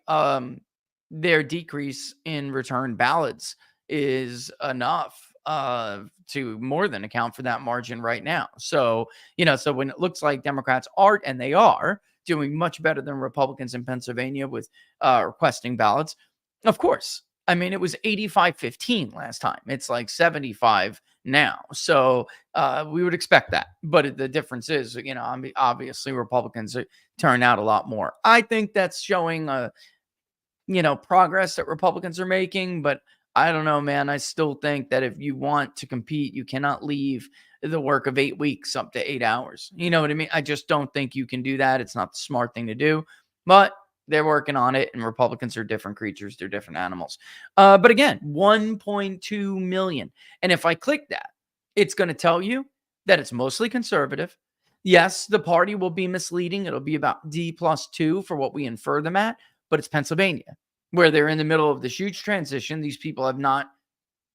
their decrease in return ballots is enough to more than account for that margin right now. So, so when it looks like Democrats are, and they are, doing much better than Republicans in Pennsylvania with requesting ballots. Of course. I mean, it was 85-15 last time. It's like 75 now. So we would expect that. But the difference is, obviously Republicans turn out a lot more. I think that's showing, progress that Republicans are making. But I don't know, man. I still think that if you want to compete, you cannot leave the work of 8 weeks up to 8 hours. You know what I mean? I just don't think you can do that. It's not the smart thing to do, but they're working on it, and Republicans are different creatures. They're different animals. But again, 1.2 million. And if I click that, it's going to tell you that it's mostly conservative. Yes, the party will be misleading. It'll be about D+2 for what we infer them at, but it's Pennsylvania, where they're in the middle of this huge transition. These people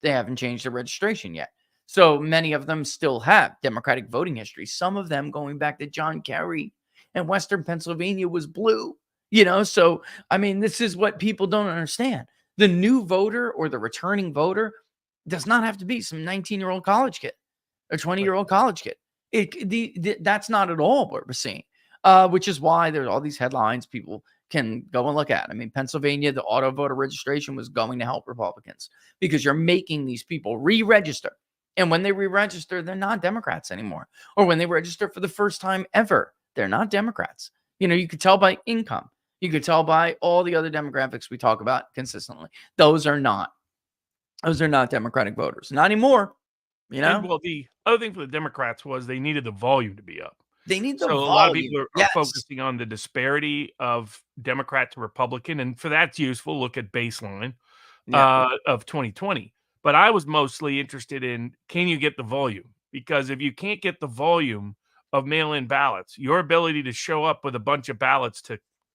they haven't changed their registration yet. So many of them still have Democratic voting history. Some of them going back to John Kerry, and Western Pennsylvania was blue, So, I mean, this is what people don't understand. The new voter or the returning voter does not have to be some 19-year-old college kid or 20-year-old college kid. That's not at all what we're seeing, which is why there's all these headlines people can go and look at. I mean, Pennsylvania, the auto voter registration was going to help Republicans because you're making these people re-register. And when they re-register, they're not Democrats anymore. Or when they register for the first time ever, they're not Democrats. You could tell by income. You could tell by all the other demographics we talk about consistently. Those are not Democratic voters. Not anymore. And, well, the other thing for the Democrats was they needed the volume to be up. They need the So a lot of volume. people are Yes. focusing on the disparity of Democrat to Republican, and for that's useful, look at baseline Yeah. of 2020. But I was mostly interested in, can you get the volume? Because if you can't get the volume of mail-in ballots, your ability to show up with a bunch of ballots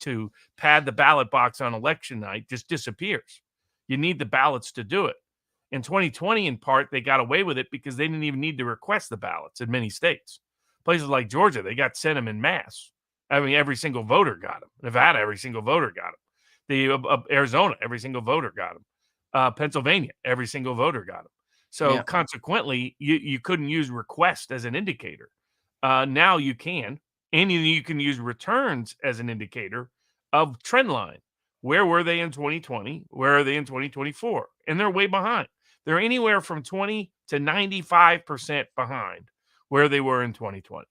to pad the ballot box on election night just disappears. You need the ballots to do it. In 2020, in part, they got away with it because they didn't even need to request the ballots in many states. Places like Georgia, they got sent them in mass. I mean, every single voter got them. Nevada, every single voter got them. The Arizona, every single voter got them. Pennsylvania, every single voter got them. So Yeah. consequently, you couldn't use request as an indicator. Now you can, and you can use returns as an indicator of trend line. Where were they in 2020? Where are they in 2024? And they're way behind. They're anywhere from 20 to 95% behind where they were in 2020.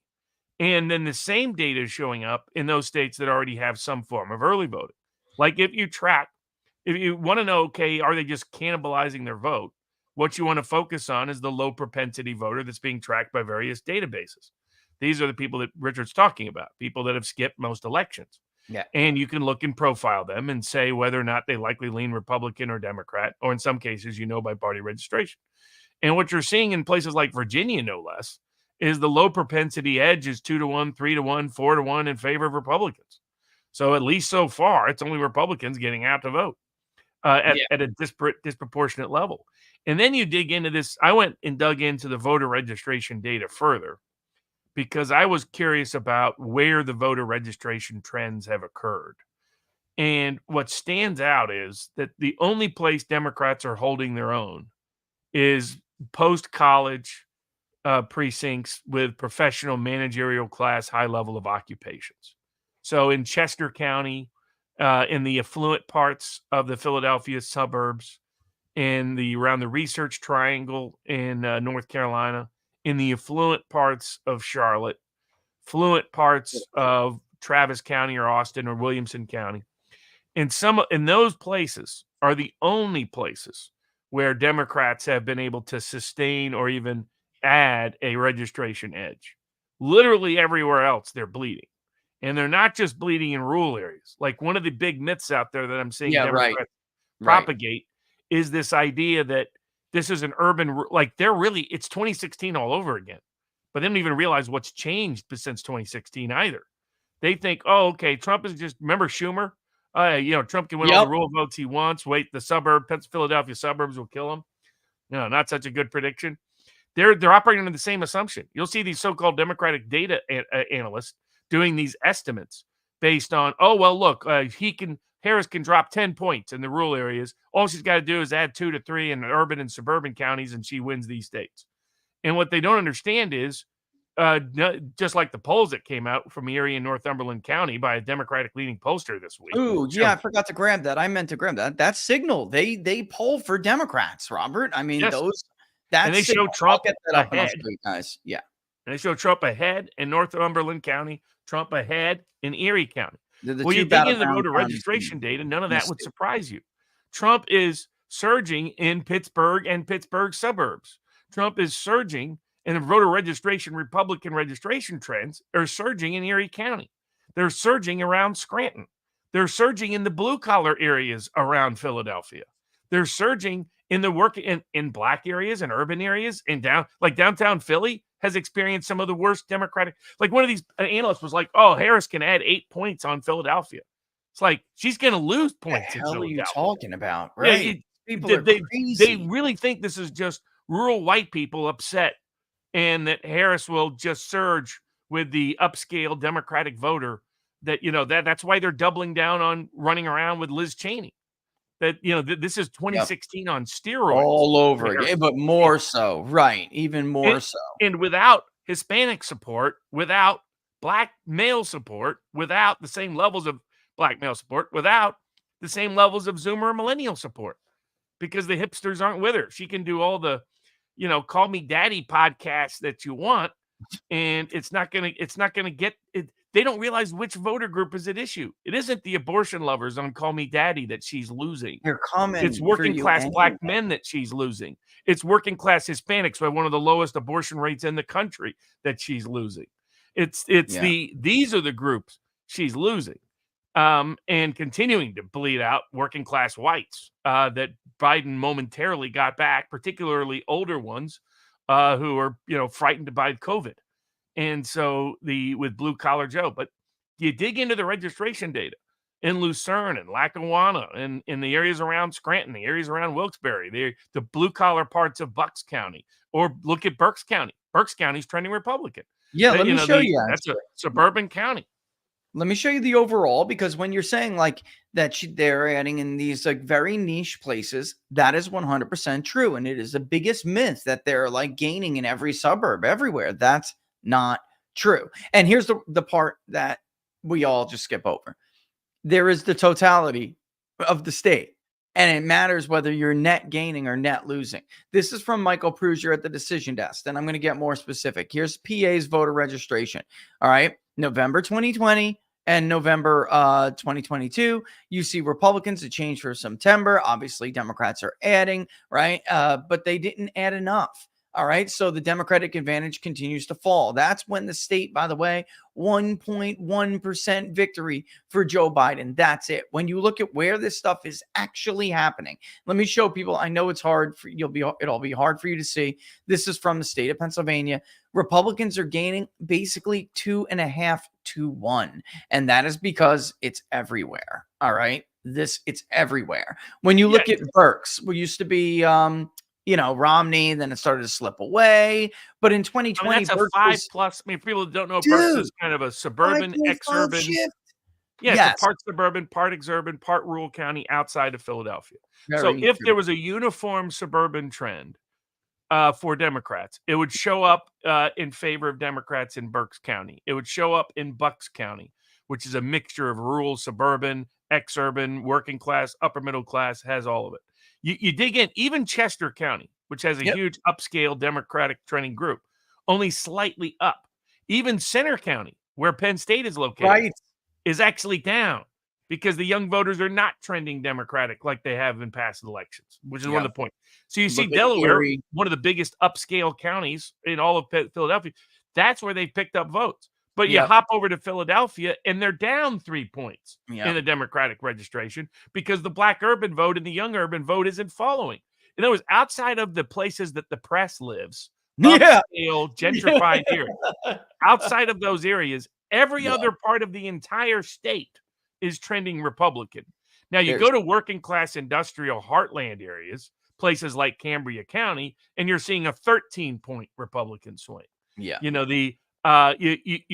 And then the same data is showing up in those states that already have some form of early voting. Like if you want to know, okay, are they just cannibalizing their vote? What you want to focus on is the low propensity voter that's being tracked by various databases. These are the people that Richard's talking about, people that have skipped most elections. Yeah. And you can look and profile them and say whether or not they likely lean Republican or Democrat, or in some cases, by party registration. And what you're seeing in places like Virginia, no less, is the low propensity edge is 2-1, 3-1, 4-1 in favor of Republicans. So at least so far, it's only Republicans getting out to vote at a disproportionate level. And then you dig into this. I went and dug into the voter registration data further because I was curious about where the voter registration trends have occurred. And what stands out is that the only place Democrats are holding their own is post-college precincts with professional managerial class high level of occupations. So in Chester County, in the affluent parts of the Philadelphia suburbs, around the Research Triangle in North Carolina, in the affluent parts of Charlotte, affluent parts of Travis County or Austin or Williamson County. In those places are the only places where Democrats have been able to sustain or even add a registration edge. Literally everywhere else, they're bleeding. And they're not just bleeding in rural areas. Like one of the big myths out there that I'm seeing Democrats propagate is this idea that this is an urban, like it's 2016 all over again. But they don't even realize what's changed since 2016 either. They think, oh, okay, Trump is just, remember Schumer? Trump can win all the rural votes he wants. Wait, Philadelphia suburbs will kill him. No, not such a good prediction. They're operating under the same assumption. You'll see these so-called Democratic data analysts doing these estimates based on, oh, well, look, Harris can drop 10 points in the rural areas. All she's got to do is add 2 to 3 in urban and suburban counties, and she wins these states. And what they don't understand is, just like the polls that came out from Erie and Northumberland County by a Democratic leading pollster this week. Oh, yeah, I forgot to grab that. I meant to grab that. That signal. They poll for Democrats, Robert. I mean, yes. And they show Trump ahead. Guys. Yeah. And they show Trump ahead in Northumberland County, Trump ahead in Erie County. Well, you dig into the voter registration data, none of that would surprise you. Trump is surging in Pittsburgh and Pittsburgh suburbs. Trump is surging, and the voter registration, Republican registration trends are surging in Erie County. They're surging around Scranton. They're surging in the blue-collar areas around Philadelphia. They're surging in the in black areas and urban areas, downtown Philly has experienced some of the worst Democratic. Like one of these analysts was like, "Oh, Harris can add 8 points on Philadelphia." It's like she's going to lose points. What the hell are you talking about? Right? Yeah, people are crazy. They really think this is just rural white people upset, and that Harris will just surge with the upscale Democratic voter. That's why they're doubling down on running around with Liz Cheney. That this is 2016 on steroids all over again, but more so, right? Even more so, and without Hispanic support, without black male support, without the same levels of black male support, without the same levels of Zoomer millennial support, because the hipsters aren't with her. She can do all the, call me daddy podcasts that you want, and it's not gonna get it. They don't realize which voter group is at issue. It isn't the abortion lovers on Call Me Daddy that she's losing. It's working class black men that she's losing. It's working class Hispanics who have one of the lowest abortion rates in the country that she's losing. These are the groups she's losing, and continuing to bleed out working class whites that Biden momentarily got back, particularly older ones who are frightened by COVID. And so with blue collar Joe, but you dig into the registration data in Lucerne and Lackawanna and in the areas around Scranton, the areas around Wilkes-Barre, the blue collar parts of Bucks County, or look at Berks County. Berks County is trending Republican. Yeah, let me show you. That's a suburban county. Let me show you the overall, because when you're saying like that they're adding in these like very niche places, that is 100% true. And it is the biggest myth that they're like gaining in every suburb everywhere. That's not true. And here's the part that we all just skip over. There is the totality of the state, and it matters whether you're net gaining or net losing. This is from Michael Prusier at the Decision Desk, and I'm going to get more specific. Here's PA's voter registration. All right, November 2020 and November 2022. You see Republicans, it changed for September. Obviously, Democrats are adding, right? But they didn't add enough. All right. So the Democratic advantage continues to fall. That's when the state, by the way, 1.1% victory for Joe Biden. That's it. When you look at where this stuff is actually happening, let me show people. I know it's hard for it'll be hard for you to see. This is from the state of Pennsylvania. Republicans are gaining basically 2.5 to 1. And that is because it's everywhere. All right. It's everywhere. When you look at Berks, we used to be Romney, then it started to slip away. But in 2020, that's a 5+. I mean, people don't know, Berks is kind of a suburban, exurban. Yeah, it's a part suburban, part exurban, part rural county outside of Philadelphia. So if there was a uniform suburban trend for Democrats, it would show up in favor of Democrats in Berks County. It would show up in Bucks County, which is a mixture of rural, suburban, exurban, working class, upper middle class, has all of it. You dig in, even Chester County, which has a huge upscale Democratic trending group, only slightly up. Even Center County, where Penn State is located, is actually down because the young voters are not trending Democratic like they have in past elections, which is one of the points. So you see Delaware, one of the biggest upscale counties in all of Philadelphia, that's where they picked up votes. But you hop over to Philadelphia, and they're down 3 points in the Democratic registration because the black urban vote and the young urban vote isn't following. In other words, outside of the places that the press lives, upscale, gentrified areas, outside of those areas, every other part of the entire state is trending Republican. Now, you go to working class industrial heartland areas, places like Cambria County, and you're seeing a 13-point Republican swing. Yeah. You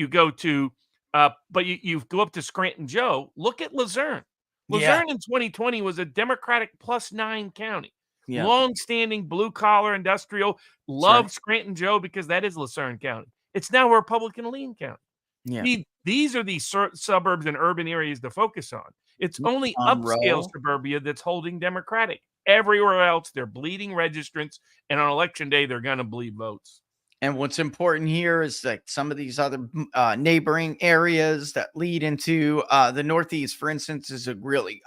go to, but you go up to Scranton Joe. Look at Luzerne. Luzerne in 2020 was a Democratic +9 county. Long-standing blue-collar industrial. Love Scranton Joe because that is Luzerne County. It's now a Republican lean county. Yeah. These are the suburbs and urban areas to focus on. It's only upscale suburbia that's holding Democratic. Everywhere else, they're bleeding registrants, and on election day, they're going to bleed votes. And what's important here is that some of these other neighboring areas that lead into the Northeast, for instance, is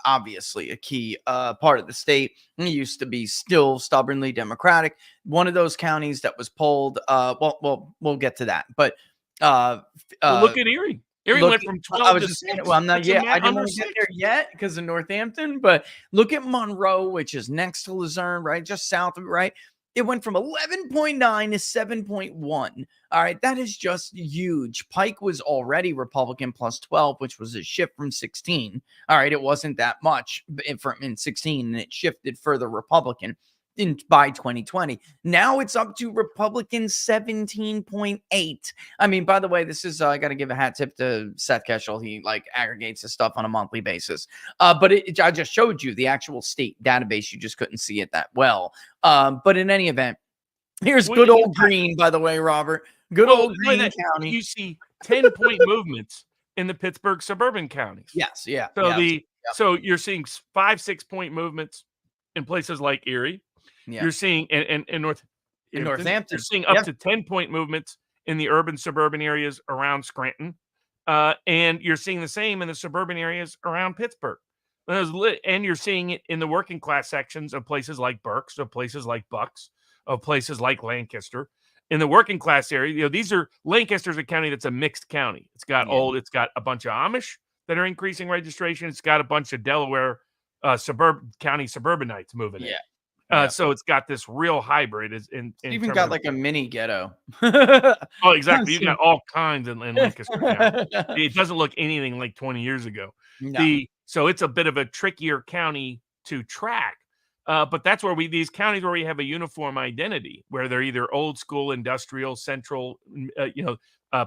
obviously a key part of the state. It used to be still stubbornly Democratic. One of those counties that was polled, we'll get to that. But look at Erie. Erie went from 12 to 6. I'm not yet. I didn't want to get there yet because of Northampton. But look at Monroe, which is next to Luzerne, right? Just south of it, right? It went from 11.9 to 7.1. All right. That is just huge. Pike was already Republican +12, which was a shift from 16. All right. It wasn't that much in 16, and it shifted further Republican by 2020. Now it's up to Republican 17.8. I mean, by the way, this is, I got to give a hat tip to Seth Keshel. He aggregates his stuff on a monthly basis. But I just showed you the actual state database. You just couldn't see it that well. But in any event, here's good old Green, by the way, Robert. Good old Green County. You see 10-point movements in the Pittsburgh suburban counties. Yes. Yeah. So you're seeing 5-6 point movements in places like Erie. Yeah. You're seeing in Northampton, you're seeing up to 10-point movements in the urban suburban areas around Scranton. And you're seeing the same in the suburban areas around Pittsburgh. And you're seeing it in the working class sections of places like Berks, of places like Bucks, of places like Lancaster. In the working class area, these are Lancaster's a county that's a mixed county. It's got it's got a bunch of Amish that are increasing registration. It's got a bunch of Delaware county suburbanites moving in. Yeah. So it's got this real hybrid in Even terms got of like a mini ghetto. oh, exactly. You got all kinds in Lancaster County. It doesn't look anything like 20 years ago. No. So it's a bit of a trickier county to track. But that's where these counties where we have a uniform identity, where they're either old school, industrial, central,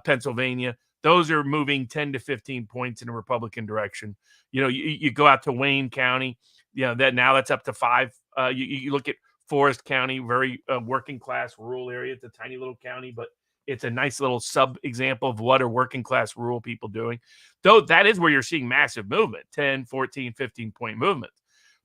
Pennsylvania. Those are moving 10 to 15 points in a Republican direction. You go out to Wayne County, that's up to 5. You look at Forest County, very working class rural area. It's a tiny little county, but it's a nice little sub example of what are working class rural people doing. Though that is where you're seeing massive movement, 10, 14, 15-point movements.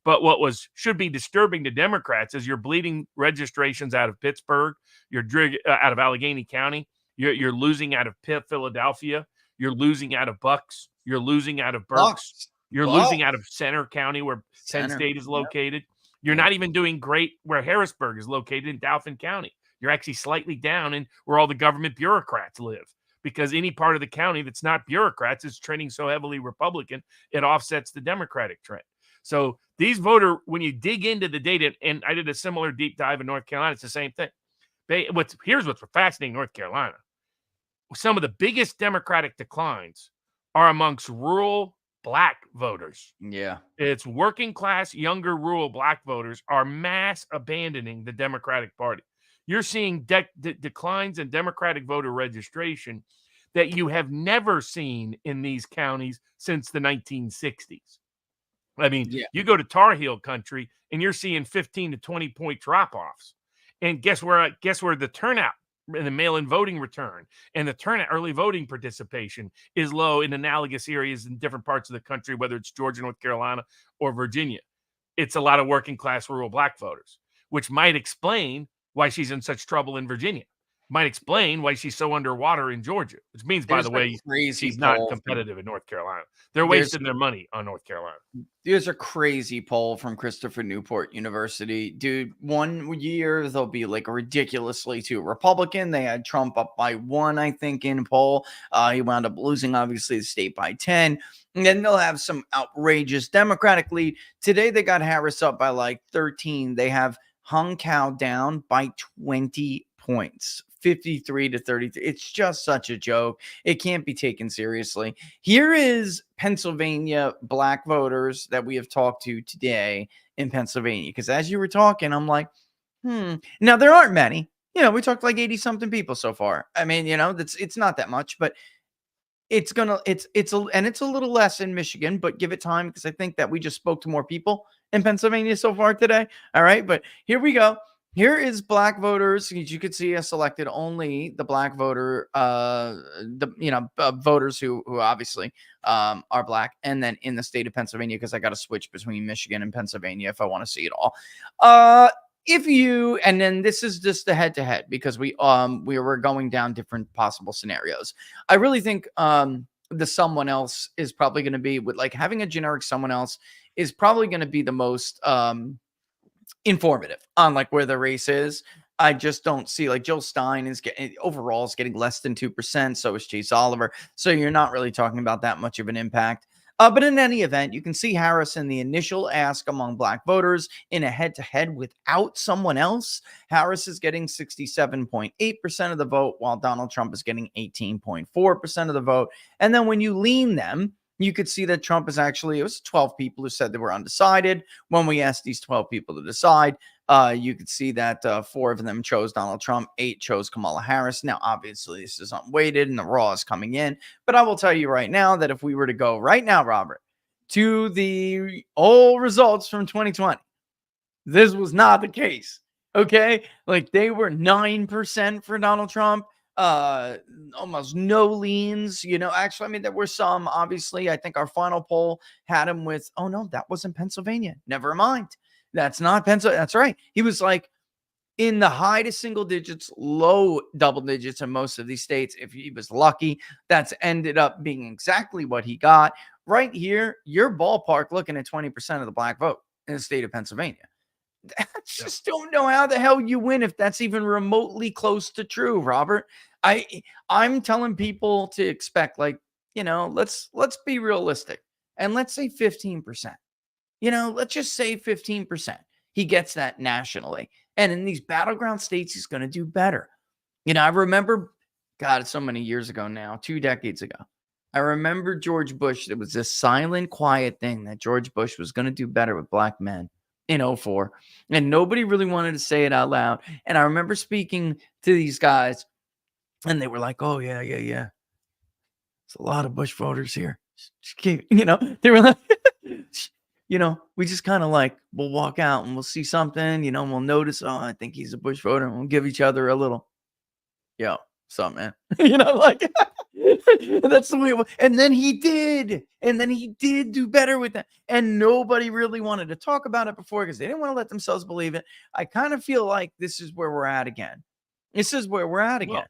But what should be disturbing to Democrats is you're bleeding registrations out of Pittsburgh, you're out of Allegheny County, you're losing out of Philadelphia, you're losing out of Bucks, you're losing out of Berks, you're losing out of Center County where Penn State is located. You're not even doing great where Harrisburg is located in Dauphin County. You're actually slightly down in where all the government bureaucrats live, because any part of the county that's not bureaucrats is trending so heavily Republican, it offsets the Democratic trend. So these when you dig into the data, and I did a similar deep dive in North Carolina, it's the same thing. Here's what's fascinating in North Carolina. Some of the biggest Democratic declines are amongst rural Black voters. Yeah. It's working class, younger, rural Black voters are mass abandoning the Democratic Party. You're seeing declines in Democratic voter registration that you have never seen in these counties since the 1960s. I mean, you go to Tar Heel country and you're seeing 15 to 20-point drop-offs. And guess where the turnout in the mail-in voting return and the turnout early voting participation is low in analogous areas in different parts of the country, whether it's Georgia, North Carolina, or Virginia. It's a lot of working class rural Black voters, which might explain why she's in such trouble in Virginia. Might explain why she's so underwater in Georgia, which means, by the way, she's not competitive in North Carolina. They're wasting their money on North Carolina. There's a crazy poll from Christopher Newport University. Dude, 1 year they'll be like ridiculously too Republican. They had Trump up by 1, I think, in poll. He wound up losing, obviously, the state by 10. And then they'll have some outrageous Democratic lead. Today they got Harris up by like 13. They have Hung Cow down by 20 points. 53 to 33. It's just such a joke. It can't be taken seriously. Here is Pennsylvania Black voters that we have talked to today in Pennsylvania. Because as you were talking, I'm like, Now, there aren't many. We talked like 80 something people so far. I mean, it's not that much, but it's a little less in Michigan, but give it time, because I think that we just spoke to more people in Pennsylvania so far today. All right, but here we go. Here is Black voters. As you could see, I selected only the Black voter, voters who obviously are Black, and then in the state of Pennsylvania, because I got to switch between Michigan and Pennsylvania if I want to see it all. And then this is just the head-to-head, because we were going down different possible scenarios. I really think the someone else is probably going to be, with like having a generic someone else is probably going to be the most informative on like where the race is. I just don't see, like, Jill Stein is getting less than 2%. So is Chase Oliver. So you're not really talking about that much of an impact. But in any event, you can see Harris in the initial ask among Black voters in a head-to-head without someone else. Harris is getting 67.8% of the vote, while Donald Trump is getting 18.4% of the vote. And then when you lean them, you could see that Trump is actually, it was 12 people who said they were undecided. When we asked these 12 people to decide, you could see that 4 of them chose Donald Trump, 8 chose Kamala Harris. Now, obviously, this is unweighted and the raw is coming in. But I will tell you right now that if we were to go right now, Robert, to the old results from 2020, this was not the case. Okay? Like, they were 9% for Donald Trump. Almost no leans, actually, I mean, there were some, obviously. I think our final poll had him with, oh no, that wasn't Pennsylvania. Never mind. That's not Pennsylvania. That's right. He was like in the high to single digits, low double digits in most of these states. If he was lucky, that's ended up being exactly what he got. Right here, your ballpark looking at 20% of the Black vote in the state of Pennsylvania. I Yeah. just don't know how the hell you win if that's even remotely close to true, Robert. I'm telling people to expect, like, let's be realistic and let's say 15%. Let's just say 15%. He gets that nationally. And in these battleground states, he's going to do better. I remember, God, it's so many years ago now, 2 decades ago. I remember George Bush. It was this silent, quiet thing that George Bush was going to do better with black men in '04. And nobody really wanted to say it out loud. And I remember speaking to these guys, and they were like, oh, yeah, yeah, yeah. There's a lot of Bush voters here. They were like, we just kind of like, we'll walk out and we'll see something, and we'll notice, oh, I think he's a Bush voter. And we'll give each other a little, yo, what's up, man? Like, that's the way it was. And then he did. And then he did do better with that. And nobody really wanted to talk about it before because they didn't want to let themselves believe it. I kind of feel like this is where we're at again. This is where we're at again. Well,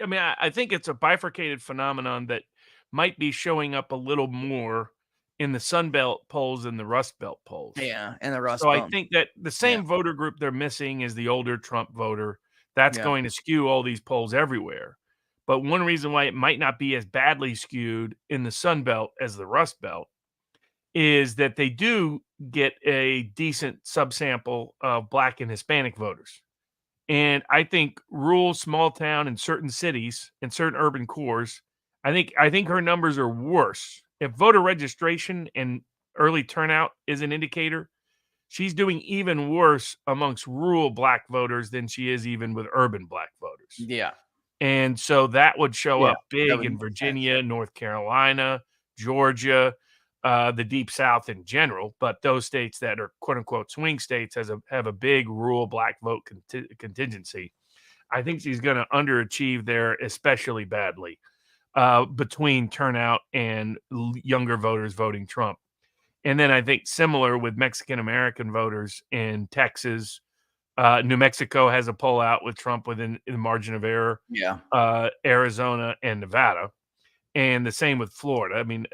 I mean, I think it's a bifurcated phenomenon that might be showing up a little more in the Sun Belt polls than the Rust Belt polls. Yeah, and the Rust So I Belt. think that the same voter group they're missing is the older Trump voter. That's going to skew all these polls everywhere. But one reason why it might not be as badly skewed in the Sun Belt as the Rust Belt is that they do get a decent subsample of Black and Hispanic voters. And I think rural, small town, and certain cities and certain urban cores, I think her numbers are worse. If voter registration and early turnout is an indicator, she's doing even worse amongst rural Black voters than she is even with urban Black voters. Yeah. And so that would show up that big would in make sense. Virginia, North Carolina, Georgia, the Deep South in general. But those states that are quote unquote swing states have a big rural Black vote contingency. I think she's going to underachieve there, especially badly between turnout and younger voters voting Trump. And then I think similar with Mexican American voters in Texas. New Mexico has a poll out with Trump within the margin of error. Yeah. Arizona and Nevada, and the same with Florida. I mean,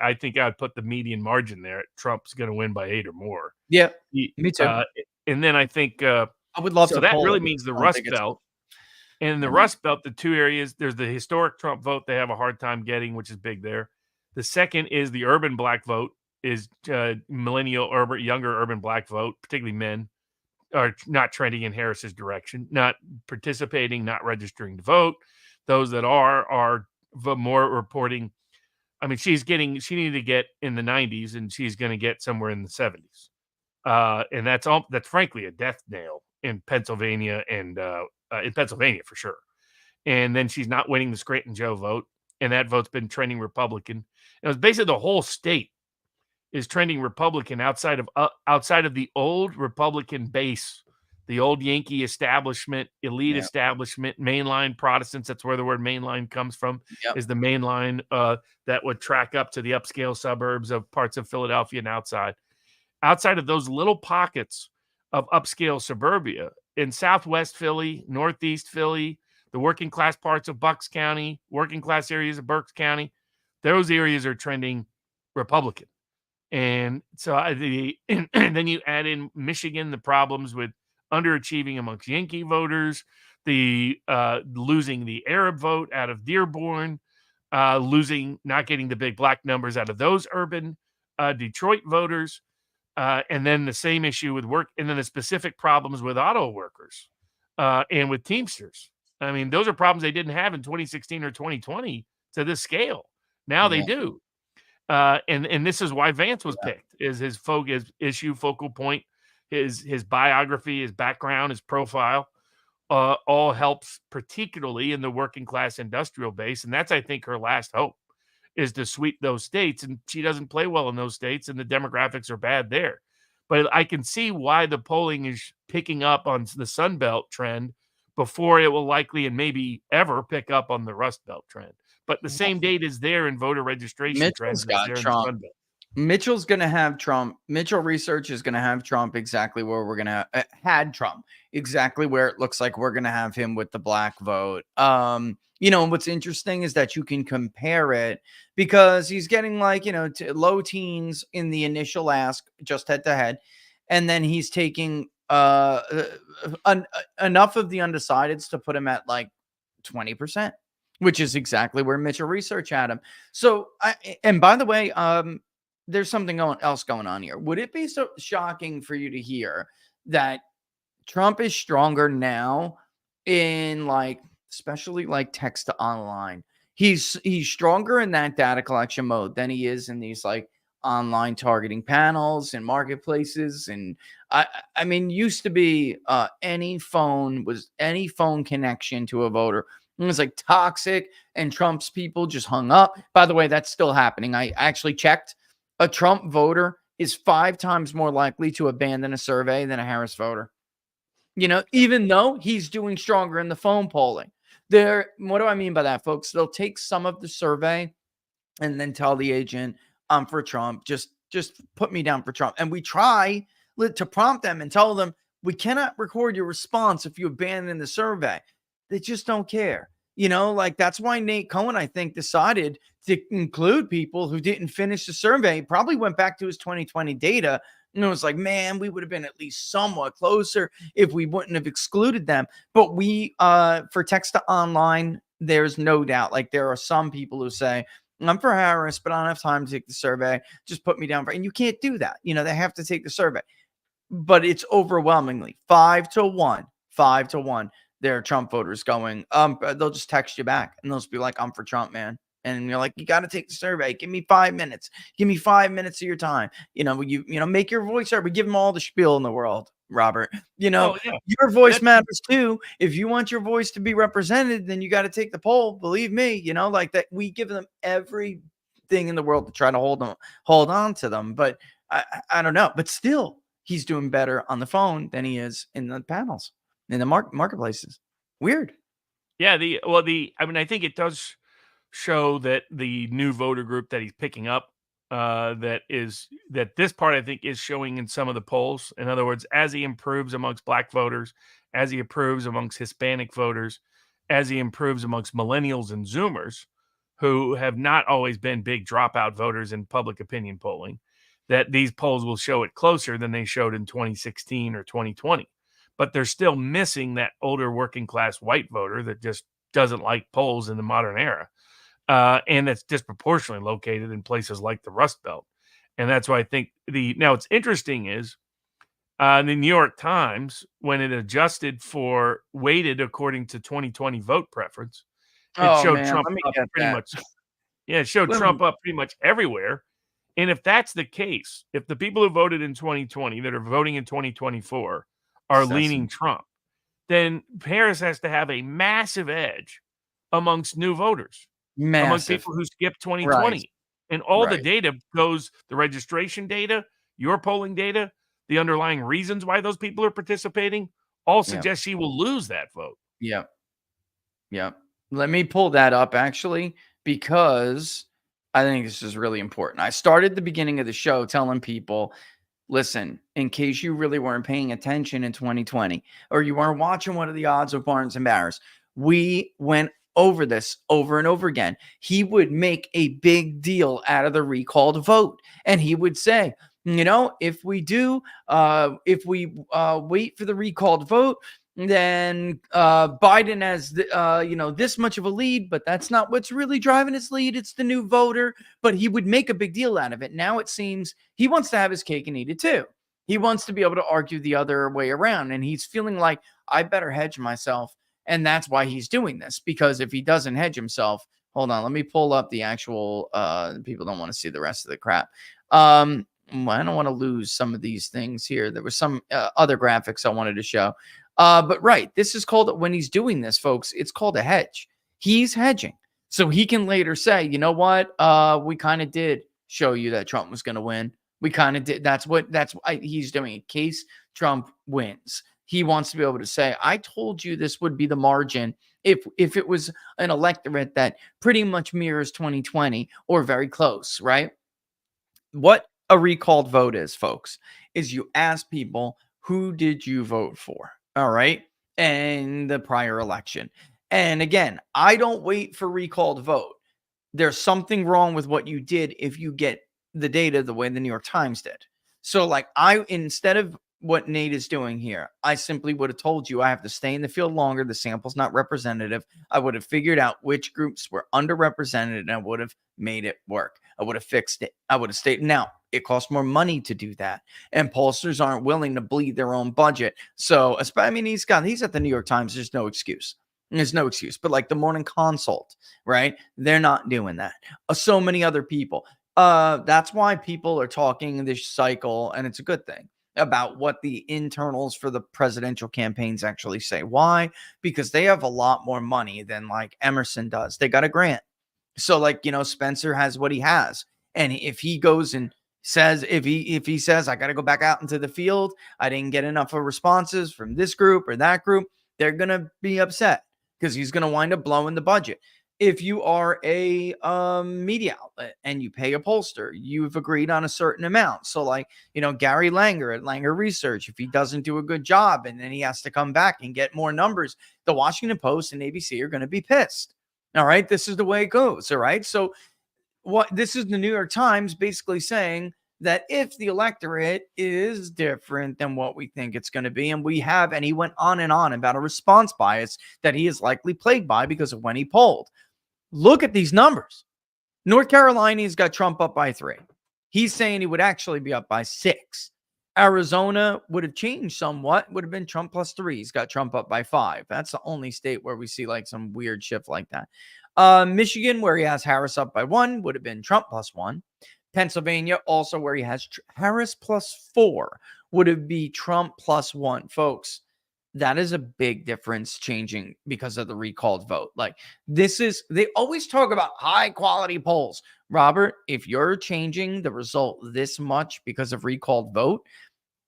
I think I'd put the median margin there. Trump's going to win by 8 or more. Yeah. Me too. And then I think I would love so to that poll really it. means the I don't Rust think it's- Belt. And in the Mhm. Rust Belt, the two areas, there's the historic Trump vote they have a hard time getting, which is big there. The second is the urban Black vote, is millennial, urban, younger urban Black vote, particularly men, are not trending in Harris's direction, not participating, not registering to vote. Those that are more reporting. I mean, she needed to get in the 90s, and she's going to get somewhere in the 70s. And that's frankly a death nail in Pennsylvania and in Pennsylvania for sure. And then she's not winning the Scranton Joe vote, and that vote's been trending Republican. It was basically the whole state is trending Republican outside of the old Republican base, the old Yankee establishment, elite establishment, mainline Protestants. That's where the word mainline comes from. Is the mainline that would track up to the upscale suburbs of parts of Philadelphia and outside. Outside of those little pockets of upscale suburbia in Southwest Philly, Northeast Philly, the working class parts of Bucks County, working class areas of Berks County, those areas are trending Republican. And so and then you add in Michigan, the problems with underachieving amongst Yankee voters, the losing the Arab vote out of Dearborn, not getting the big Black numbers out of those urban Detroit voters, and then the same issue with work, and then the specific problems with auto workers and with Teamsters. I mean, those are problems they didn't have in 2016 or 2020 to this scale. Now they do. And this is why Vance was picked, is his focal point, his biography, his background, his profile, all helps particularly in the working class industrial base. And that's, I think, her last hope is to sweep those states. And she doesn't play well in those states, and the demographics are bad there. But I can see why the polling is picking up on the Sun Belt trend before it will likely and maybe ever pick up on the Rust Belt trend. But the same date is there in voter registration trends. Mitchell's got Trump. Mitchell's going to have Trump. Mitchell Research is going to have Trump exactly where we're going to had Trump exactly where it looks like we're going to have him with the Black vote. What's interesting is that you can compare it because he's getting like, low teens in the initial ask just head to head. And then he's taking enough of the undecideds to put him at like 20%, which is exactly where Mitchell research had him. So, and by the way, there's something else going on here. Would it be so shocking for you to hear that Trump is stronger now in like, especially like text to online? He's stronger in that data collection mode than he is in these like online targeting panels and marketplaces. And I mean, used to be any phone connection to a voter, it was like toxic, and Trump's people just hung up. By the way, that's still happening. I actually checked. A Trump voter is 5 times more likely to abandon a survey than a Harris voter. Even though he's doing stronger in the phone polling. What do I mean by that, folks? They'll take some of the survey and then tell the agent, I'm for Trump. Just put me down for Trump. And we try to prompt them and tell them, we cannot record your response if you abandon the survey. They just don't care. Like that's why Nate Cohen, I think, decided to include people who didn't finish the survey, probably went back to his 2020 data. And it was like, man, we would have been at least somewhat closer if we wouldn't have excluded them. But for text to online, there's no doubt. Like there are some people who say, I'm for Harris, but I don't have time to take the survey. Just put me down for, and you can't do that. They have to take the survey. But it's overwhelmingly 5-1. There are Trump voters going, they'll just text you back and they'll just be like, I'm for Trump, man. And you're like, you got to take the survey. Give me 5 minutes. Give me 5 minutes of your time. Make your voice heard. We give them all the spiel in the world, Robert. Your voice matters too. If you want your voice to be represented, then you got to take the poll. Believe me, like that. We give them everything in the world to try to hold on to them. But I don't know. But still, he's doing better on the phone than he is in the panels, in the marketplaces. Weird. Yeah. I think it does show that the new voter group that he's picking up, that this part, I think, is showing in some of the polls. In other words, as he improves amongst Black voters, as he improves amongst Hispanic voters, as he improves amongst millennials and Zoomers, who have not always been big dropout voters in public opinion polling, that these polls will show it closer than they showed in 2016 or 2020. But they're still missing that older working class white voter that just doesn't like polls in the modern era. And that's disproportionately located in places like the Rust Belt. And that's why I think now what's interesting is the New York Times, when it weighted according to 2020 vote preference, it showed Trump up pretty much. Yeah, it showed Trump up pretty much everywhere. And if that's the case, if the people who voted in 2020 that are voting in 2024 are leaning Trump, then Harris has to have a massive edge amongst new voters. Among people who skipped 2020. Right. And all the data goes, the registration data, your polling data, the underlying reasons why those people are participating, all suggest she will lose that vote. Yep. Let me pull that up, actually, because I think this is really important. I started the beginning of the show telling people, listen, in case you really weren't paying attention in 2020, or you weren't watching What Are the Odds of Barnes and Baris, we went over this over and over again. He would make a big deal out of the recalled vote. And he would say, if we wait for the recalled vote, then Biden has, this much of a lead, but that's not what's really driving his lead. It's the new voter. But he would make a big deal out of it. Now it seems he wants to have his cake and eat it too. He wants to be able to argue the other way around. And he's feeling like, I better hedge myself. And that's why he's doing this, because if he doesn't hedge himself, hold on, let me pull up the actual, people don't want to see the rest of the crap. I don't want to lose some of these things here. There were some other graphics I wanted to show. But right, this is called, when he's doing this, folks, it's called a hedge. He's hedging. So he can later say, you know what? We kind of did show you that Trump was going to win. We kind of did. That's what he's doing in case Trump wins. He wants to be able to say, I told you this would be the margin if it was an electorate that pretty much mirrors 2020 or very close, right? What a recalled vote is, folks, is you ask people, who did you vote for? All right. And the prior election. And again, I don't wait for recalled vote. There's something wrong with what you did if you get the data the way the New York Times did. So like instead of what Nate is doing here. I simply would have told you I have to stay in the field longer. The sample's not representative. I would have figured out which groups were underrepresented and I would have made it work. I would have fixed it. I would have stayed. Now, it costs more money to do that. And pollsters aren't willing to bleed their own budget. So, I mean, he's at the New York Times. There's no excuse. There's no excuse. But like the Morning Consult, right? They're not doing that. So many other people. That's why people are talking this cycle, and it's a good thing, about what the internals for the presidential campaigns actually say. Why? Because they have a lot more money than like Emerson does. They got a grant. So like, Spencer has what he has. And if he goes and says, if he says, I got to go back out into the field, I didn't get enough of responses from this group or that group, they're going to be upset because he's going to wind up blowing the budget. If you are a media outlet and you pay a pollster, you've agreed on a certain amount. So like, Gary Langer at Langer Research, if he doesn't do a good job and then he has to come back and get more numbers, the Washington Post and ABC are going to be pissed. All right. This is the way it goes. All right. So this is the New York Times basically saying that if the electorate is different than what we think it's going to be, and he went on and on about a response bias that he is likely plagued by because of when he polled. Look at these numbers. North Carolina's got Trump up by 3. He's saying he would actually be up by 6. Arizona would have changed somewhat, would have been Trump plus 3. He's got Trump up by 5. That's the only state where we see like some weird shift like that. Michigan, where he has Harris up by 1, would have been Trump plus 1. Pennsylvania, also where he has Harris plus 4, would have been Trump plus 1. Folks, that is a big difference changing because of the recalled vote. Like they always talk about high quality polls. Robert, if you're changing the result this much because of recalled vote,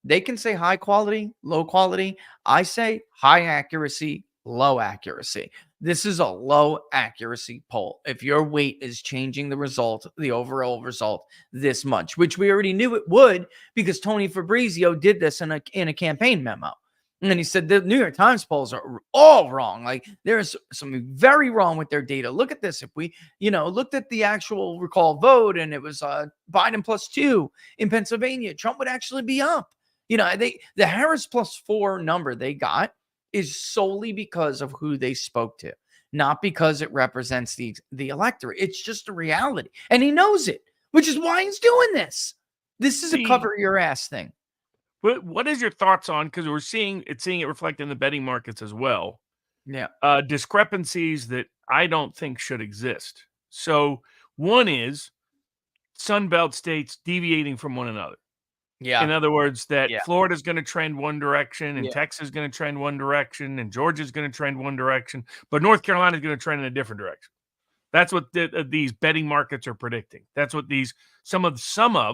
they can say high quality, low quality. I say high accuracy, low accuracy. This is a low accuracy poll. If your weight is changing the result, the overall result this much, which we already knew it would because Tony Fabrizio did this in a campaign memo. And he said the New York Times polls are all wrong. Like there's something very wrong with their data. Look at this. If we, looked at the actual recall vote and it was Biden plus 2 in Pennsylvania, Trump would actually be up. The Harris plus 4 number they got is solely because of who they spoke to, not because it represents the electorate. It's just a reality. And he knows it, which is why he's doing this. This is a cover your ass thing. What is your thoughts on, because we're seeing it reflected in the betting markets as well. Yeah. Discrepancies that I don't think should exist. So one is Sunbelt states deviating from one another. Yeah. In other words, that Florida's going to trend one direction and Texas is going to trend one direction and Georgia's going to trend one direction, but North Carolina is going to trend in a different direction. That's what these betting markets are predicting. That's what some of,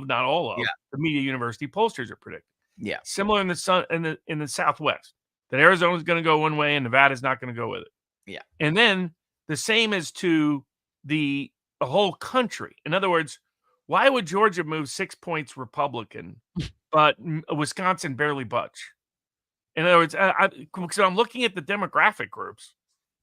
not all of the media university pollsters are predicting. Yeah. Similar in the Southwest, that Arizona's going to go one way and Nevada's not going to go with it. Yeah. And then the same as to the whole country. In other words, why would Georgia move 6 points Republican, but Wisconsin barely budge? In other words, so I'm looking at the demographic groups,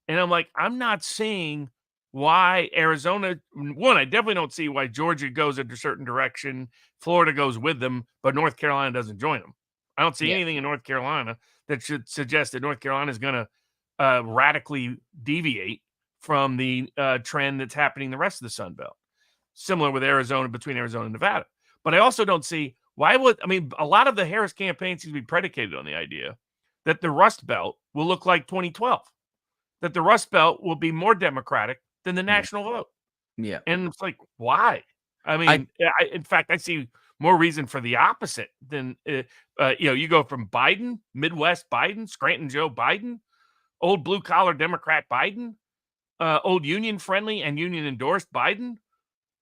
and I'm like, I'm not seeing why Arizona. One, I definitely don't see why Georgia goes in a certain direction, Florida goes with them, but North Carolina doesn't join them. I don't see anything in North Carolina that should suggest that North Carolina is going to radically deviate from the trend that's happening in the rest of the Sun Belt. Similar with Arizona, between Arizona and Nevada. But I also don't see a lot of the Harris campaign seems to be predicated on the idea that the Rust Belt will look like 2012, that the Rust Belt will be more Democratic than the national vote. Yeah. And it's like, why? I mean, in fact, I see more reason for the opposite than, you go from Biden, Midwest Biden, Scranton Joe Biden, old blue collar Democrat Biden, old union friendly and union endorsed Biden,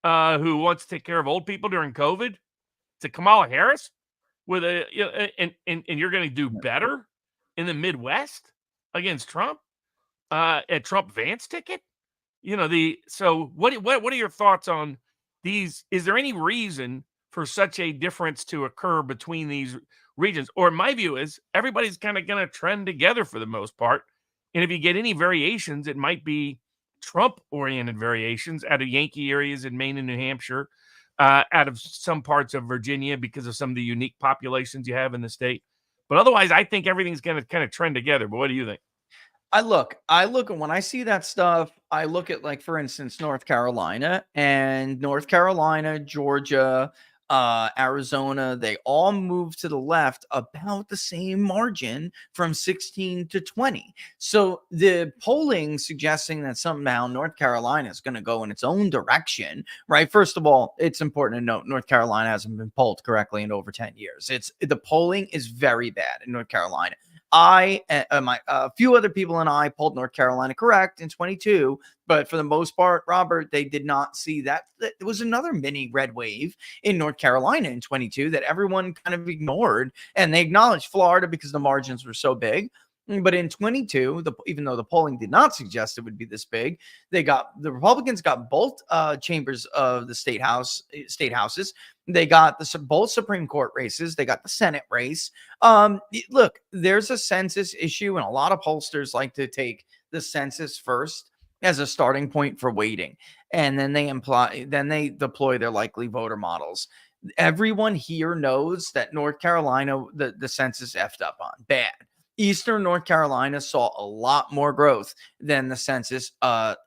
who wants to take care of old people during COVID, to Kamala Harris with and you're going to do better in the Midwest against Trump, at Trump Vance ticket. So what are your thoughts on these? Is there any reason for such a difference to occur between these regions? Or my view is everybody's kind of going to trend together for the most part. And if you get any variations, it might be Trump-oriented variations out of Yankee areas in Maine and New Hampshire, out of some parts of Virginia because of some of the unique populations you have in the state. But otherwise, I think everything's going to kind of trend together. But what do you think? I look, and when I see that stuff, I look at, like, for instance, North Carolina, and North Carolina, Georgia, Arizona, they all moved to the left about the same margin from 16 to 20. So the polling suggesting that somehow North Carolina is going to go in its own direction, right? First of all, it's important to note North Carolina hasn't been polled correctly in over 10 years. The polling is very bad in North Carolina. A few other people and I pulled North Carolina correct in 22, but for the most part, Robert, they did not see that. It was another mini red wave in North Carolina in 22 that everyone kind of ignored, and they acknowledged Florida because the margins were so big. But in 22, even though the polling did not suggest it would be this big, the Republicans got both chambers of the state houses. They got both Supreme Court races. They got the Senate race. Look, there's a census issue, and a lot of pollsters like to take the census first as a starting point for weighting, and then they deploy their likely voter models. Everyone here knows that North Carolina, the census effed up on bad. Eastern North Carolina saw a lot more growth than the census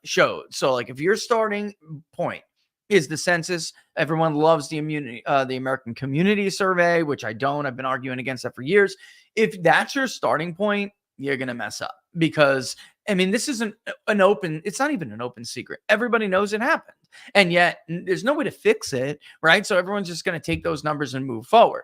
showed. So, like, if your starting point is the census, everyone loves the American Community Survey, which I don't. I've been arguing against that for years. If that's your starting point, you're gonna mess up, because I mean, this isn't it's not even an open secret. Everybody knows it happened, and yet there's no way to fix it, right? So everyone's just gonna take those numbers and move forward.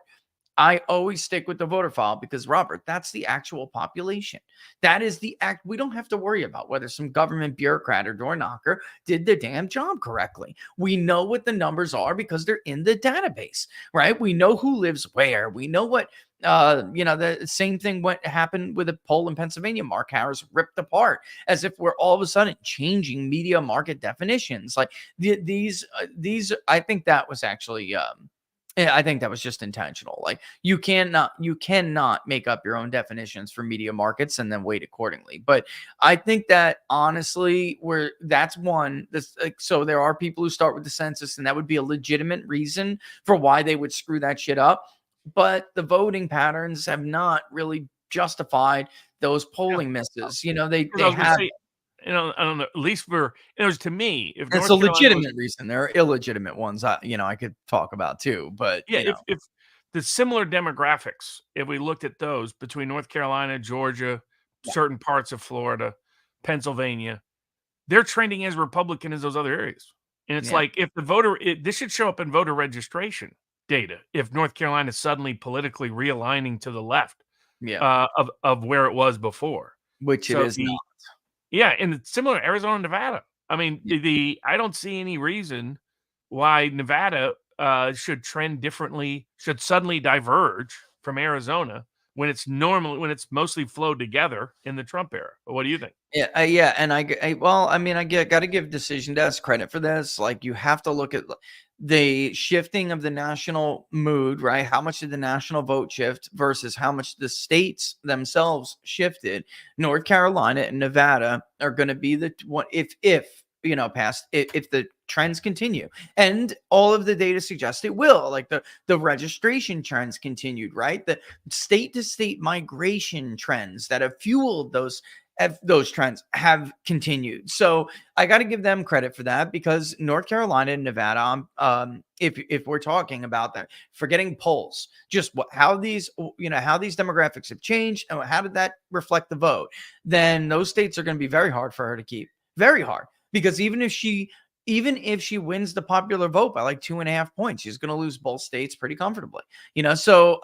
I always stick with the voter file because, Robert, that's the actual population. That is the act. We don't have to worry about whether some government bureaucrat or door knocker did their damn job correctly. We know what the numbers are because they're in the database, right? We know who lives where. We know what, the same thing what happened with a poll in Pennsylvania. Mark Harris ripped apart as if we're all of a sudden changing media market definitions. Like these, I think that was actually, yeah, I think that was just intentional. Like you cannot make up your own definitions for media markets and then wait accordingly. But I think that honestly, so there are people who start with the census, and that would be a legitimate reason for why they would screw that shit up. But the voting patterns have not really justified those polling misses. They have. I don't know. At least to me, if It's a legitimate reason. There are illegitimate ones, I could talk about too. But yeah, if the similar demographics, if we looked at those between North Carolina, Georgia, certain parts of Florida, Pennsylvania, they're trending as Republican as those other areas. And it's like if this should show up in voter registration data. If North Carolina is suddenly politically realigning to the left, of where it was before, which it is not. Yeah, and it's similar Arizona and Nevada. I mean, I don't see any reason why Nevada should trend differently, should suddenly diverge from Arizona when it's mostly flowed together in the Trump era. But what do you think? Yeah, and I got to give Decision Desk credit for this. Like, you have to look at the shifting of the national mood, right? How much did the national vote shift versus how much the states themselves shifted? North Carolina and Nevada are going to be the one if the trends continue, and all of the data suggests it will. Like the registration trends continued, right? The state to state migration trends that have fueled those trends have continued. So I got to give them credit for that, because North Carolina and Nevada, if we're talking about that, forgetting polls, just how these demographics have changed and how did that reflect the vote, then those states are going to be very hard for her to keep. Very hard, because even if she wins the popular vote by like 2.5 points, she's going to lose both states pretty comfortably. So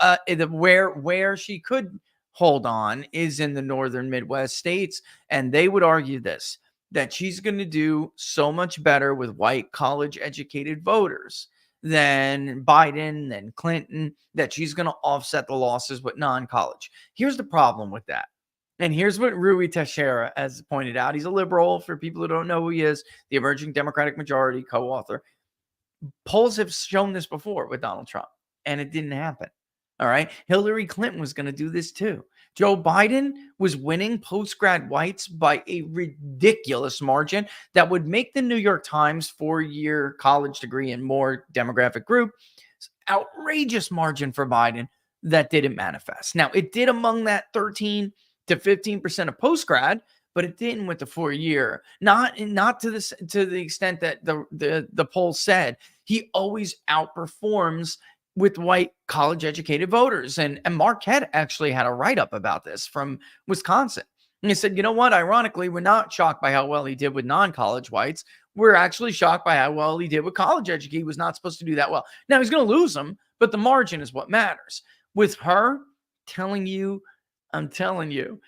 where she could hold on is in the northern Midwest states, and they would argue that she's going to do so much better with white college educated voters than Biden, than Clinton, that she's going to offset the losses with non-college. Here's the problem with that. And here's what Rui Teixeira has pointed out. He's a liberal, for people who don't know who he is, the emerging Democratic majority co-author. Polls have shown this before with Donald Trump, and it didn't happen. All right. Hillary Clinton was going to do this too. Joe Biden was winning post-grad whites by a ridiculous margin that would make the New York Times 4-year college degree and more demographic group outrageous margin for Biden that didn't manifest. Now, it did among that 13 to 15% of post-grad, but it didn't with the 4-year. Not to the extent that the poll said. He always outperforms with white college-educated voters. And Marquette actually had a write-up about this from Wisconsin. And he said, you know what? Ironically, we're not shocked by how well he did with non-college whites. We're actually shocked by how well he did with college educated. He was not supposed to do that well. Now, he's going to lose them, but the margin is what matters. With her, I'm telling you,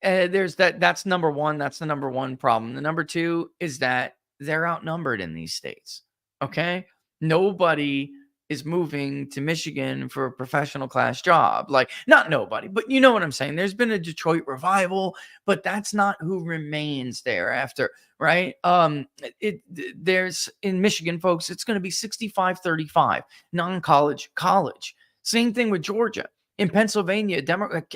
there's that's number one. That's the number one problem. The number two is that they're outnumbered in these states. Okay. Nobody is moving to Michigan for a professional class job. Like, not nobody, but you know what I'm saying? There's been a Detroit revival, but that's not who remains there after, right? There's in Michigan, folks, it's going to be 65-35, non-college, college. Same thing with Georgia. In Pennsylvania,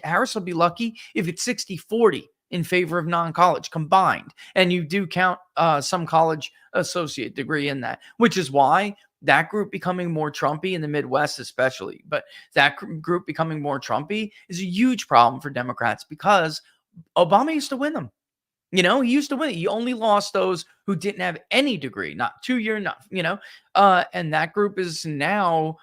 Harris will be lucky if it's 60-40 in favor of non-college combined. And you do count some college associate degree in that, which is why that group becoming more Trumpy in the Midwest, especially, but that group becoming more Trumpy is a huge problem for Democrats because Obama used to win them. You know, he used to win. He only lost those who didn't have any degree, not 2-year, enough, and that group is now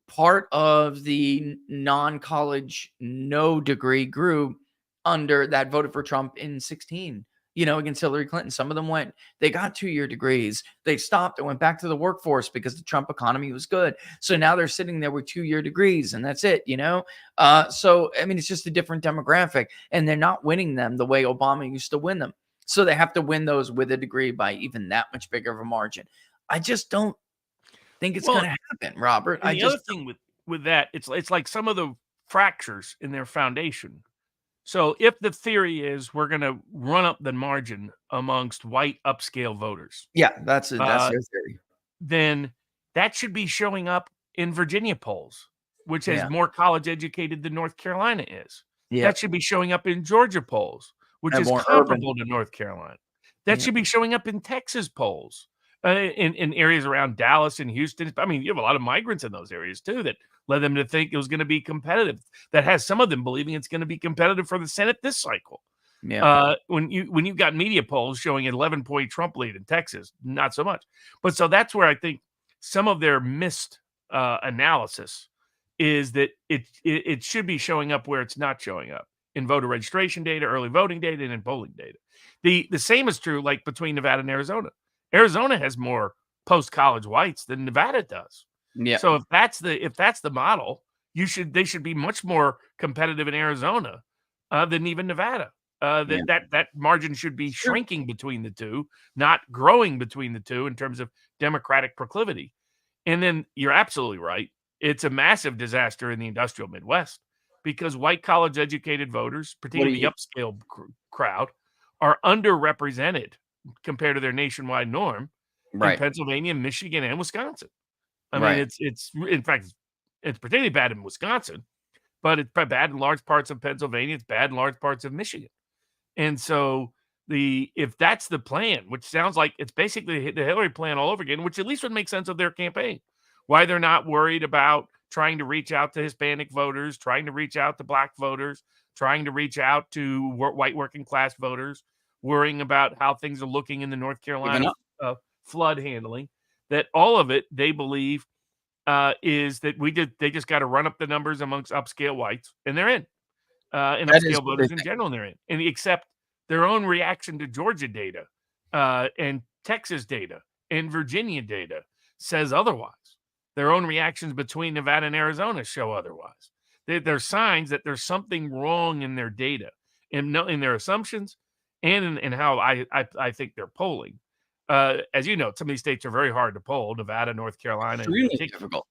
part of the non-college, no degree group under that voted for Trump in 2016, against Hillary Clinton. Some of them they got 2-year degrees. They stopped and went back to the workforce because the Trump economy was good. So now they're sitting there with 2-year degrees and that's it, So, I mean, it's just a different demographic and they're not winning them the way Obama used to win them. So they have to win those with a degree by even that much bigger of a margin. I just don't think it's going to happen, Robert. And the other thing with that, it's like some of the fractures in their foundation. So if the theory is we're going to run up the margin amongst white upscale voters, that's their theory. Then that should be showing up in Virginia polls, which is more college educated than North Carolina is. That should be showing up in Georgia polls, which is comparable to North Carolina. That should be showing up in Texas polls. In areas around Dallas and Houston. I mean, you have a lot of migrants in those areas too that led them to think it was going to be competitive. That has some of them believing it's going to be competitive for the Senate this cycle. When you've got media polls showing an 11-point Trump lead in Texas, not so much. But so that's where I think some of their missed analysis is that it should be showing up where it's not showing up in voter registration data, early voting data, and in polling data. The same is true like between Nevada and Arizona. Arizona has more post-college whites than Nevada does. So if that's the model, they should be much more competitive in Arizona than even Nevada. That margin should be shrinking between the two, not growing between the two in terms of Democratic proclivity. And then you're absolutely right. It's a massive disaster in the industrial Midwest because white college educated voters, particularly the upscale crowd, are underrepresented compared to their nationwide norm in Pennsylvania, Michigan, and Wisconsin. I mean, it's in fact, it's particularly bad in Wisconsin, but it's bad in large parts of Pennsylvania. It's bad in large parts of Michigan. And so if that's the plan, which sounds like it's basically the Hillary plan all over again, which at least would make sense of their campaign, why they're not worried about trying to reach out to Hispanic voters, trying to reach out to Black voters, trying to reach out to white working class voters, worrying about how things are looking in the North Carolina flood handling, that all of it they believe is that they just got to run up the numbers amongst upscale whites, and they're in, and upscale voters in general, and they're in, and except their own reaction to Georgia data, and Texas data, and Virginia data says otherwise. Their own reactions between Nevada and Arizona show otherwise. There's signs that there's something wrong in their data, in their assumptions, and in how I think they're polling. As you know, some of these states are very hard to poll. Nevada, North Carolina, extremely difficult.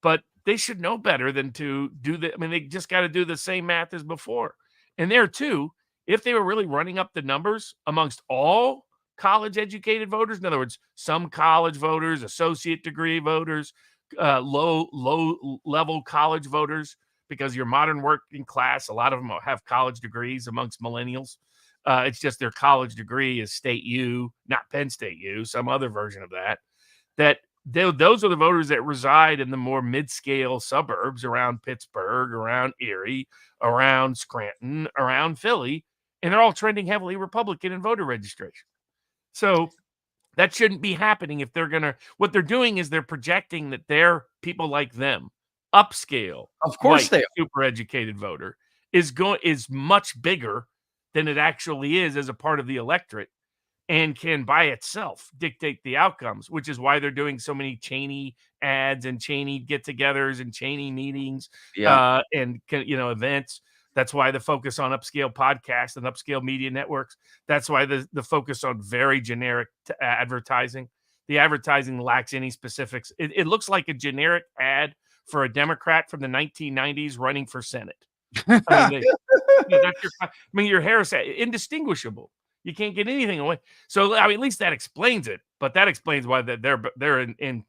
But they should know better than to do that. I mean, they just got to do the same math as before. And there too, if they were really running up the numbers amongst all college-educated voters, in other words, some college voters, associate degree voters, low-level college voters, because your modern working class, a lot of them have college degrees amongst millennials. It's just their college degree is State U, not Penn State U, some other version of that those are the voters that reside in the more mid-scale suburbs around Pittsburgh, around Erie, around Scranton, around Philly, and they're all trending heavily Republican in voter registration. So that shouldn't be happening if they're gonna. What they're doing is they're projecting that they're people like them, upscale, Of course white, they are. super educated voter is much bigger than it actually is as a part of the electorate, and can by itself dictate the outcomes, which is why they're doing so many Cheney ads and Cheney get-togethers and Cheney meetings, Yeah. and events. That's why the focus on upscale podcasts and upscale media networks. That's why the focus on very generic advertising. The advertising lacks any specifics. It looks like a generic ad for a Democrat from the 1990s running for Senate. I mean, your hair is indistinguishable. You can't get anything away. So I mean, at least that explains it. But that explains why they're in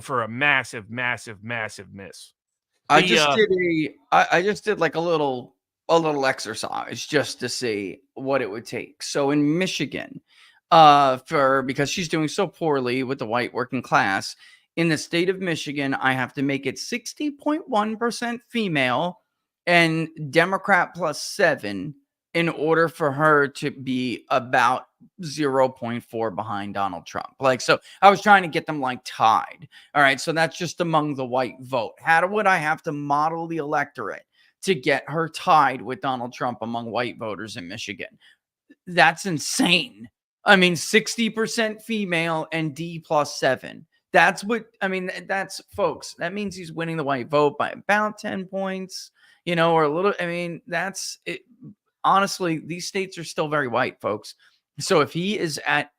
for a massive, massive, massive miss. I just did like a little exercise just to see what it would take. So in Michigan, because she's doing so poorly with the white working class in the state of Michigan, I have to make it 60.1% female and Democrat +7 in order for her to be about 0.4 behind Donald Trump. Like, so I was trying to get them like tied. All right. So that's just among the white vote. How would I have to model the electorate to get her tied with Donald Trump among white voters in Michigan? That's insane. I mean, 60% female and D +7. That's what, I mean, that's folks. That means he's winning the white vote by about 10 points, or a little. I mean, that's it. Honestly, these states are still very white, folks. So if he is at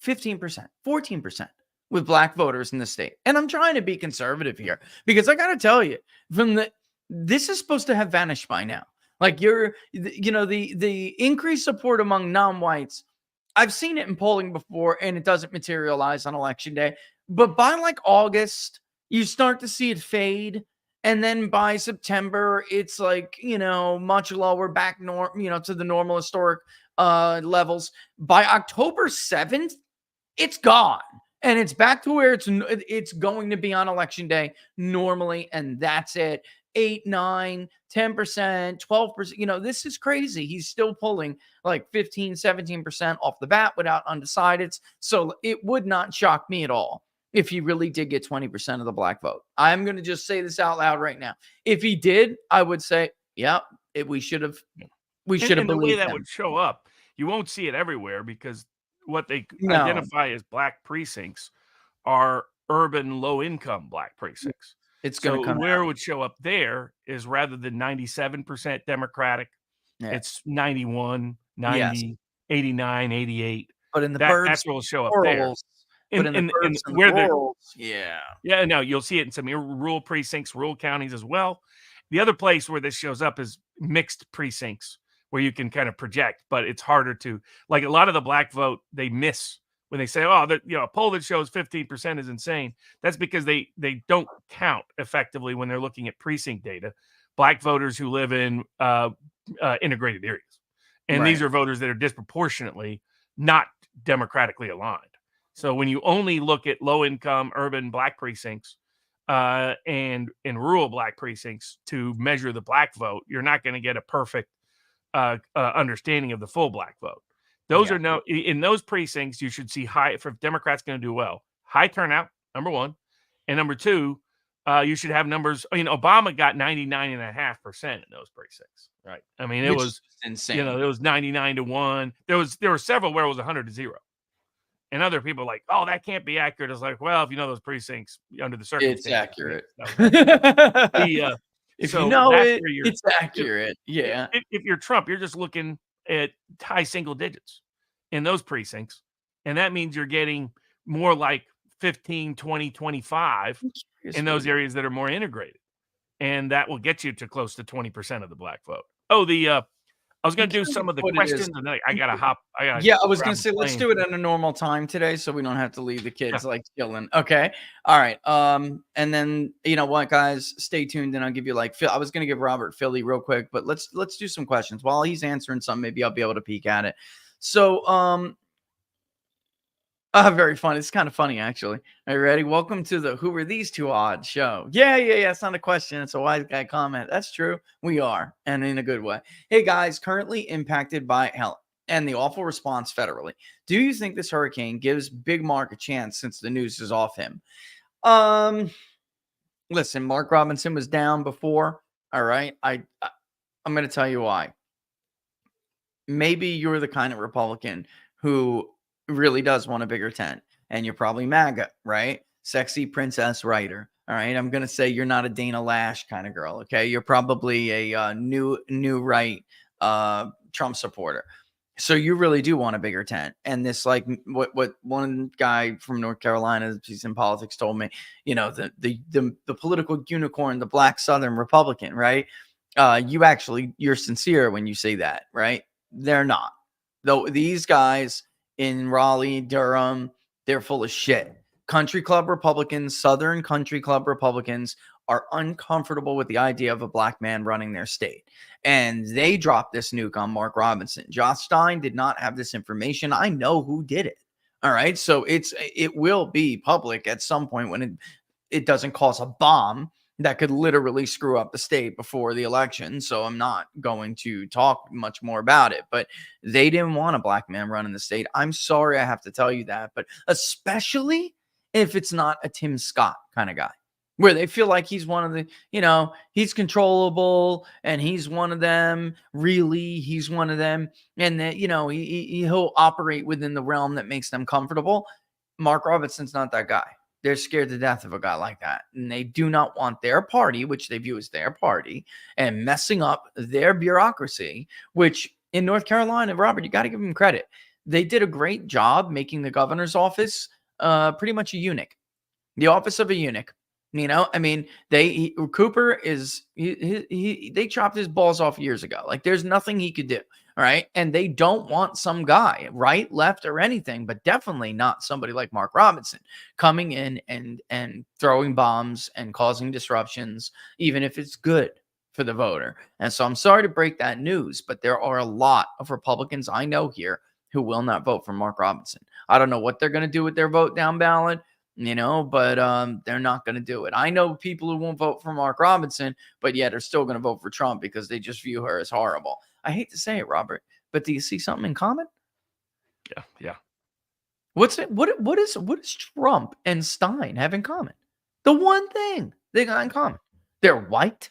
15%, 14% with black voters in the state, and I'm trying to be conservative here because I got to tell you, this is supposed to have vanished by now. Like the increased support among non-whites, I've seen it in polling before, and it doesn't materialize on election day. But by like August, you start to see it fade. And then by September, it's like, much lower back to the normal historic levels. By October 7th, it's gone. And it's back to where it's going to be on election day normally. And that's it. 8, 9, 10%, 12%. This is crazy. He's still pulling like 15, 17% off the bat without undecideds. So it would not shock me at all if he really did get 20% of the black vote. I'm going to just say this out loud right now. If he did, I would say, yeah, we should have believed the way that him. would show up, you won't see it everywhere because what they identify as black precincts are urban low-income black precincts. It's going to come where out. it would show up there is rather than 97% Democratic, it's 91, 90, yes. 89, 88. But in the burbs, that's where it'll show up there. But in the burbs and the rurals, yeah, no, you'll see it in some rural precincts, rural counties as well. The other place where this shows up is mixed precincts, where you can kind of project, but it's harder to, like, a lot of the black vote, they miss when they say, oh, a poll that shows 15% is insane. That's because they don't count effectively when they're looking at precinct data, black voters who live in integrated areas. And these are voters that are disproportionately not democratically aligned. So when you only look at low-income urban black precincts and rural black precincts to measure the black vote, you're not going to get a perfect understanding of the full black vote. Those are in those precincts, you should see high, if Democrats going to do well, high turnout, number one. And number two, you should have numbers. I mean, Obama got 99.5% in those precincts, right? I mean, it was insane. It was 99-1. There were several where it was 100-0. And other people are like, oh, that can't be accurate. It's like, well, if you know those precincts under the circumstances, it's accurate. If so you know it's accurate. Yeah. If you're Trump, you're just looking at high single digits in those precincts. And that means you're getting more like 15, 20, 25 in those areas that are more integrated. And that will get you to close to 20% of the black vote. Oh, I was going to do some of the questions, and then I got to hop. I was going to say, let's do it at a normal time today so we don't have to leave the kids like chilling. Okay. All right. And then, you know what, guys, stay tuned and I'll give you I was going to give Robert Philly real quick, but let's do some questions. While he's answering some, maybe I'll be able to peek at it. So, Very fun. It's kind of funny, actually. Are you ready? Welcome to the Who Are These Two Odds show. Yeah. It's not a question. It's a wise guy comment. That's true. We are, and in a good way. Hey, guys, currently impacted by Helen and the awful response federally. Do you think this hurricane gives Big Mark a chance since the news is off him? Listen, Mark Robinson was down before. All right. I'm going to tell you why. Maybe you're the kind of Republican who really does want a bigger tent, and you're probably MAGA, right? Sexy princess writer. All right. I'm going to say you're not a Dana Lash kind of girl. Okay. You're probably a new right Trump supporter. So you really do want a bigger tent. And this, like what one guy from North Carolina, he's in politics, told me, the political unicorn, the black Southern Republican, right? You're sincere when you say that, right? They're not. Though these guys in Raleigh, Durham, they're full of shit. Country club Republicans, Southern country club Republicans are uncomfortable with the idea of a black man running their state. And they dropped this nuke on Mark Robinson. Josh Stein did not have this information. I know who did it. All right. So it will be public at some point when it doesn't cause a bomb that could literally screw up the state before the election. So I'm not going to talk much more about it, but they didn't want a black man running the state. I'm sorry I have to tell you that, but especially if it's not a Tim Scott kind of guy, where they feel like he's one of the, he's controllable and he's one of them. Really, he's one of them. And that, he'll operate within the realm that makes them comfortable. Mark Robinson's not that guy. They're scared to death of a guy like that. And they do not want their party, which they view as their party, and messing up their bureaucracy, which in North Carolina, Robert, you got to give them credit. They did a great job making the governor's office pretty much a eunuch, the office of a eunuch. Cooper is, they chopped his balls off years ago. Like there's nothing he could do. All right. And they don't want some guy, right, left, or anything, but definitely not somebody like Mark Robinson coming in and throwing bombs and causing disruptions, even if it's good for the voter. And so I'm sorry to break that news, but there are a lot of Republicans I know here who will not vote for Mark Robinson. I don't know what they're going to do with their vote down ballot, but they're not going to do it. I know people who won't vote for Mark Robinson, but yet are still going to vote for Trump because they just view her as horrible. I hate to say it, Robert, but do you see something in common? Yeah. What's it? What does Trump and Stein have in common? The one thing they got in common: they're white.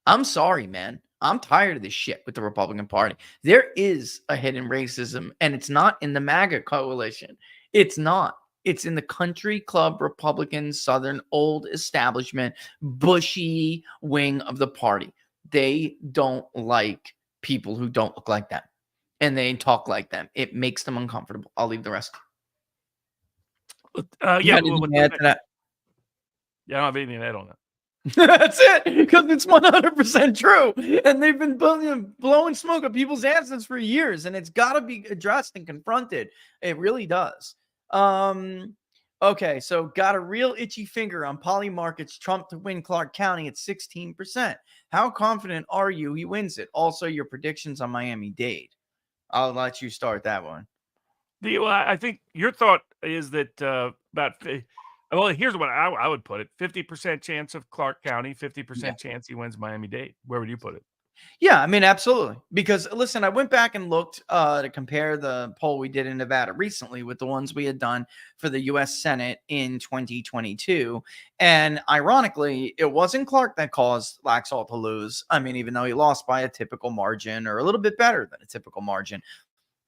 I'm sorry, man. I'm tired of this shit with the Republican Party. There is a hidden racism, and it's not in the MAGA coalition. It's not. It's in the country club Republican, Southern, old establishment, bushy wing of the party. They don't like people who don't look like them, and they talk like them. It makes them uncomfortable. I'll leave the rest. Yeah. Yeah, I don't have anything to add on that. That's it, because it's 100% true, and they've been blowing smoke at people's asses for years, and it's got to be addressed and confronted. It really does. Okay, so got a real itchy finger on Poly Market's Trump to win Clark County at 16%. How confident are you he wins it? Also, your predictions on Miami-Dade. I'll let you start that one. I think your thought is that here's what I would put it: 50% chance of Clark County, 50% chance he wins Miami-Dade. Where would you put it? Yeah, I mean, absolutely. Because listen, I went back and looked to compare the poll we did in Nevada recently with the ones we had done for the U.S. Senate in 2022. And ironically, it wasn't Clark that caused Laxalt to lose. I mean, even though he lost by a typical margin or a little bit better than a typical margin,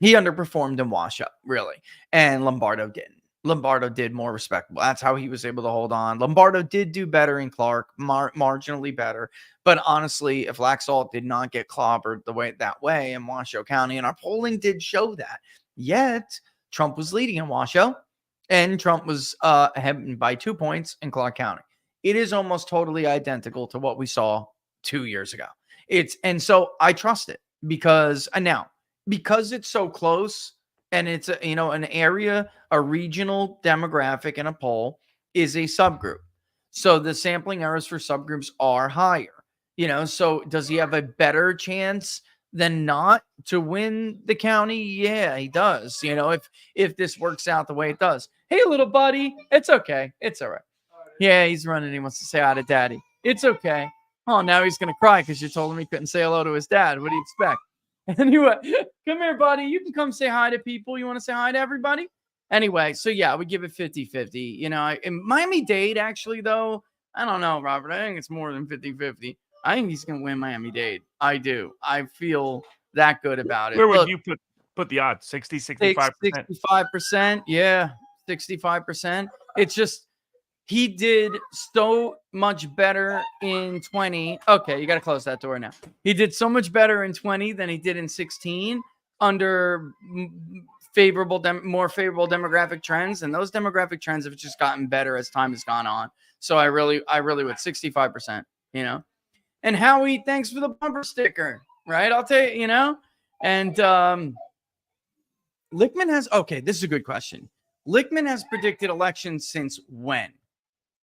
he underperformed in Washoe, really. And Lombardo didn't. Lombardo did more respectable. That's how he was able to hold on. Lombardo did do better in Clark, marginally better. But honestly, if Laxalt did not get clobbered that way in Washoe County, and our polling did show that, yet Trump was leading in Washoe, and Trump was ahead by 2 points in Clark County. It is almost totally identical to what we saw 2 years ago. And so I trust it because it's so close. And it's an area, a regional demographic in a poll is a subgroup. So the sampling errors for subgroups are higher. So does he have a better chance than not to win the county? Yeah, he does. If this works out the way it does. Hey, little buddy, it's okay. It's all right. Yeah, he's running. He wants to say hi to daddy. It's okay. Oh, now he's gonna cry because you told him he couldn't say hello to his dad. What do you expect? Anyway, come here, buddy. You can come say hi to people. You want to say hi to everybody? Anyway, so yeah, we give it 50-50. In Miami-Dade, actually, though, I don't know, Robert. I think it's more than 50-50. I think he's going to win Miami-Dade. I do. I feel that good about it. Where would you put the odds? 60, 65%? 65%. Yeah, 65%. It's just he did so much better in 20. Okay, you got to close that door now. He did so much better in 20 than he did in 16 under more favorable demographic trends, and those demographic trends have just gotten better as time has gone on. So I really would 65%, And Howie, thanks for the bumper sticker, right? I'll tell you, and Lichtman has, okay, this is a good question. Lichtman has predicted elections since when?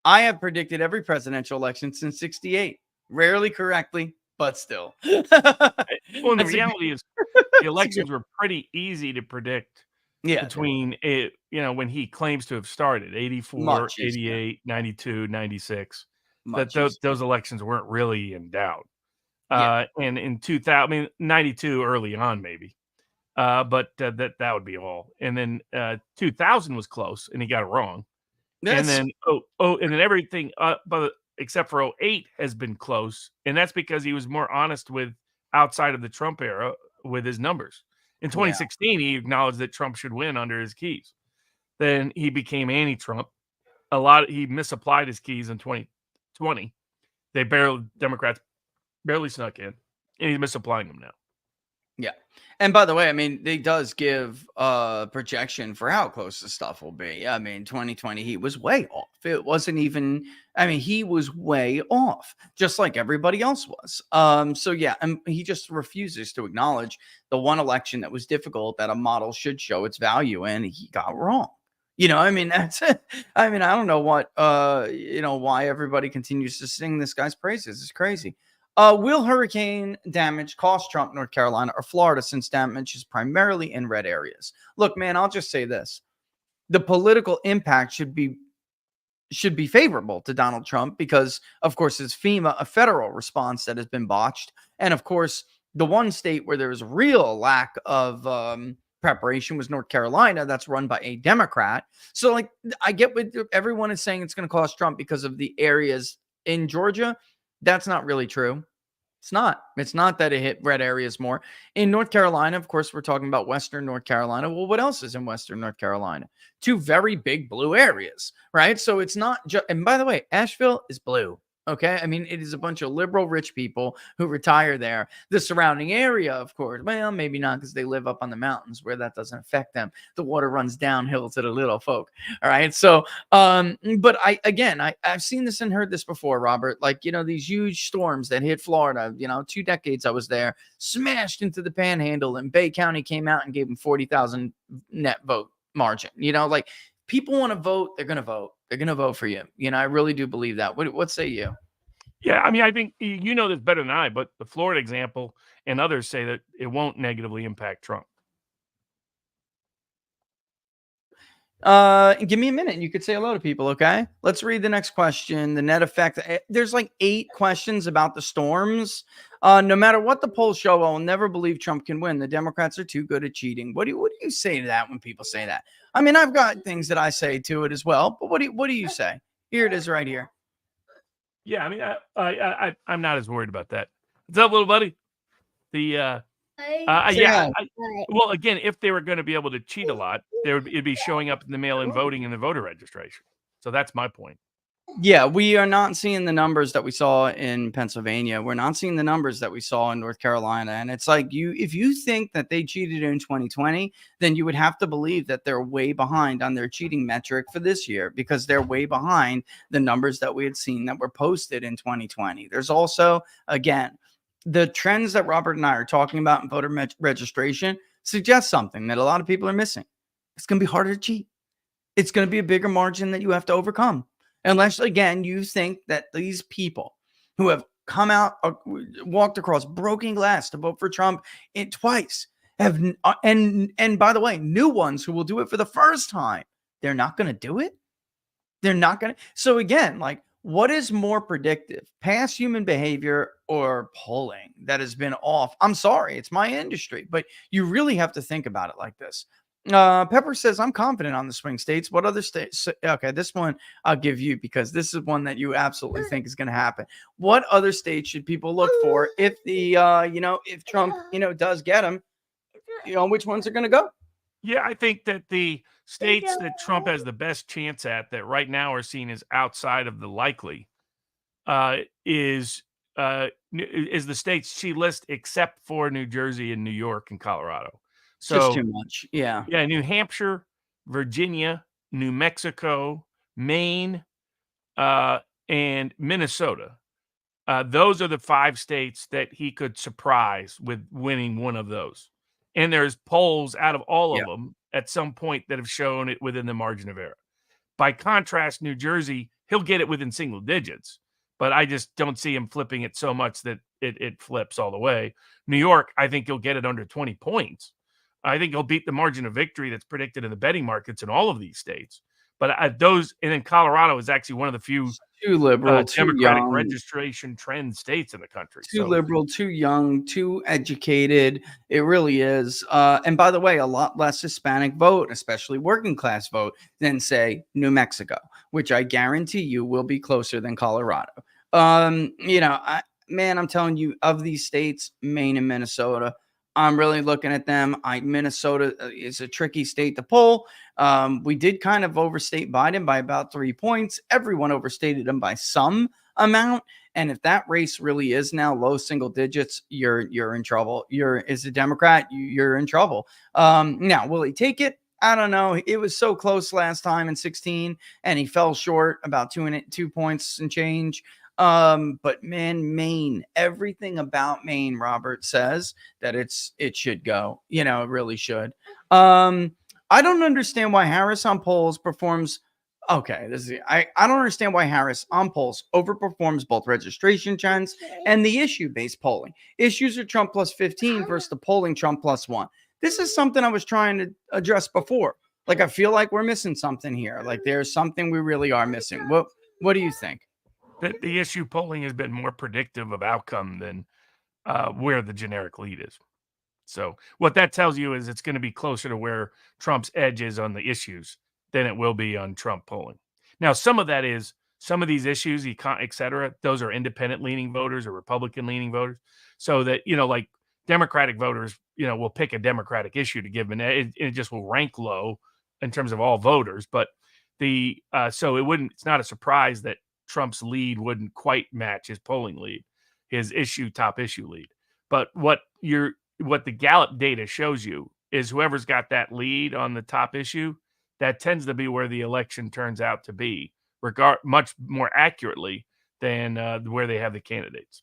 I have predicted every presidential election since 68. Rarely correctly, but still. Well, the reality is the elections were pretty easy to predict between, when he claims to have started, 84, 88, 92, 96. That those elections weren't really in doubt. And in 2000, 92 early on, maybe. But that would be all. And then 2000 was close, and he got it wrong. And then and then everything but except for 08 has been close, and that's because he was more honest with outside of the Trump era with his numbers. In 2016, he acknowledged that Trump should win under his keys. Then he became anti-Trump. He misapplied his keys in 2020. Democrats barely snuck in, and he's misapplying them now. Yeah. And by the way, he does give a projection for how close the stuff will be. 2020, he was way off. It wasn't even, he was way off, just like everybody else was. So yeah, and he just refuses to acknowledge the one election that was difficult that a model should show its value in. He got wrong. That's it. I don't know what, why everybody continues to sing this guy's praises. It's crazy. Will hurricane damage cost Trump North Carolina or Florida, since damage is primarily in red areas? Look, man, I'll just say this. The political impact should be favorable to Donald Trump because, of course, it's FEMA, a federal response that has been botched. And, of course, the one state where there was real lack of preparation was North Carolina. That's run by a Democrat. So, I get what everyone is saying it's going to cost Trump because of the areas in Georgia. That's not really true. It's not. It's not that it hit red areas more. In North Carolina, of course, we're talking about Western North Carolina. Well, what else is in Western North Carolina? Two very big blue areas, right? So it's not just, and by the way, Asheville is blue. Okay. It is a bunch of liberal rich people who retire there. The surrounding area, of course, well, maybe not because they live up on the mountains where that doesn't affect them. The water runs downhill to the little folk. All right. So, but I've seen this and heard this before, Robert, these huge storms that hit Florida, 2 decades I was there, smashed into the panhandle, and Bay County came out and gave them 40,000 net vote margin. People want to vote, they're going to vote. They're going to vote for you. I really do believe that. What say you? Yeah, I think you know this better than I, but the Florida example and others say that it won't negatively impact Trump. Give me a minute and you could say hello to people, okay? Let's read the next question. The net effect. There's 8 questions about the storms. No matter what the polls show, I will never believe Trump can win. The Democrats are too good at cheating. What do you say to that when people say that? I've got things that I say to it as well, but what do you say? Here it is right here. Yeah, I'm not as worried about that. What's up, little buddy? Well, again, if they were going to be able to cheat a lot, it'd be showing up in the mail-in voting and the voter registration. So that's my point. Yeah, we are not seeing the numbers that we saw in Pennsylvania. We're not seeing the numbers that we saw in North Carolina. And it's if you think that they cheated in 2020, then you would have to believe that they're way behind on their cheating metric for this year, because they're way behind the numbers that we had seen that were posted in 2020. There's also, again, the trends that Robert and I are talking about in voter registration suggest something that a lot of people are missing. It's going to be harder to cheat. It's going to be a bigger margin that you have to overcome. Unless, again, you think that these people who have come out, walked across broken glass to vote for Trump twice. And by the way, new ones who will do it for the first time, they're not going to do it. They're not going to. So again, like, what is more predictive, past human behavior or polling that has been off? I'm sorry, it's my industry, but you really have to think about it like this. Pepper says, I'm confident on the swing states. What other states? Okay, this one I'll give you because this is one that you absolutely think is going to happen. What other states should people look for if if Trump, does get them? Which ones are going to go? Yeah, I think that the states that Trump has the best chance at that right now are seen as outside of the likely is the states she lists except for New Jersey and New York and Colorado. Just too So much. Yeah. yeah, New Hampshire, Virginia, New Mexico, Maine, and Minnesota. Those are the 5 states that he could surprise with winning one of those. And there's polls out of all Yeah. of them at some point that have shown it within the margin of error. By contrast, New Jersey, he'll get it within single digits, but I just don't see him flipping it so much that it flips all the way. New York, I think he'll get it under 20 points. I think he'll beat the margin of victory that's predicted in the betting markets in all of these states. But and then Colorado is actually one of the few Too liberal, too Democratic young. registration trend states in the country. Too So liberal, too young, too educated. It really is. And by the way, a lot less Hispanic vote, especially working class vote, than say New Mexico, which I guarantee you will be closer than Colorado. I'm telling you, of these states, Maine and Minnesota, I'm really looking at them. Minnesota is a tricky state to pull. We did kind of overstate Biden by about 3 points. Everyone overstated him by some amount. And if that race really is now low single digits, you're in trouble. As a Democrat, you're in trouble. Now, will he take it? I don't know. It was so close last time in 16, and he fell short about 2 points and change. But man, Maine, everything about Maine, Robert says that it should go. It really should. I don't understand why Harris on polls performs. Okay, I don't understand why Harris on polls overperforms both registration trends and the issue-based polling. Issues are Trump plus 15 versus the polling Trump plus 1. This is something I was trying to address before. Like, I feel like we're missing something here. Like, there's something we really are missing. What do you think? the issue polling has been more predictive of outcome than where the generic lead is. So what that tells you is it's going to be closer to where Trump's edge is on the issues than it will be on Trump polling. Now, some of that is some of these issues, et cetera, those are independent leaning voters or Republican leaning voters. So that, like Democratic voters, will pick a Democratic issue to give them, and it just will rank low in terms of all voters. But so it's not a surprise that Trump's lead wouldn't quite match his polling lead, his top issue lead. But what the Gallup data shows you is whoever's got that lead on the top issue, that tends to be where the election turns out to be, much more accurately than where they have the candidates.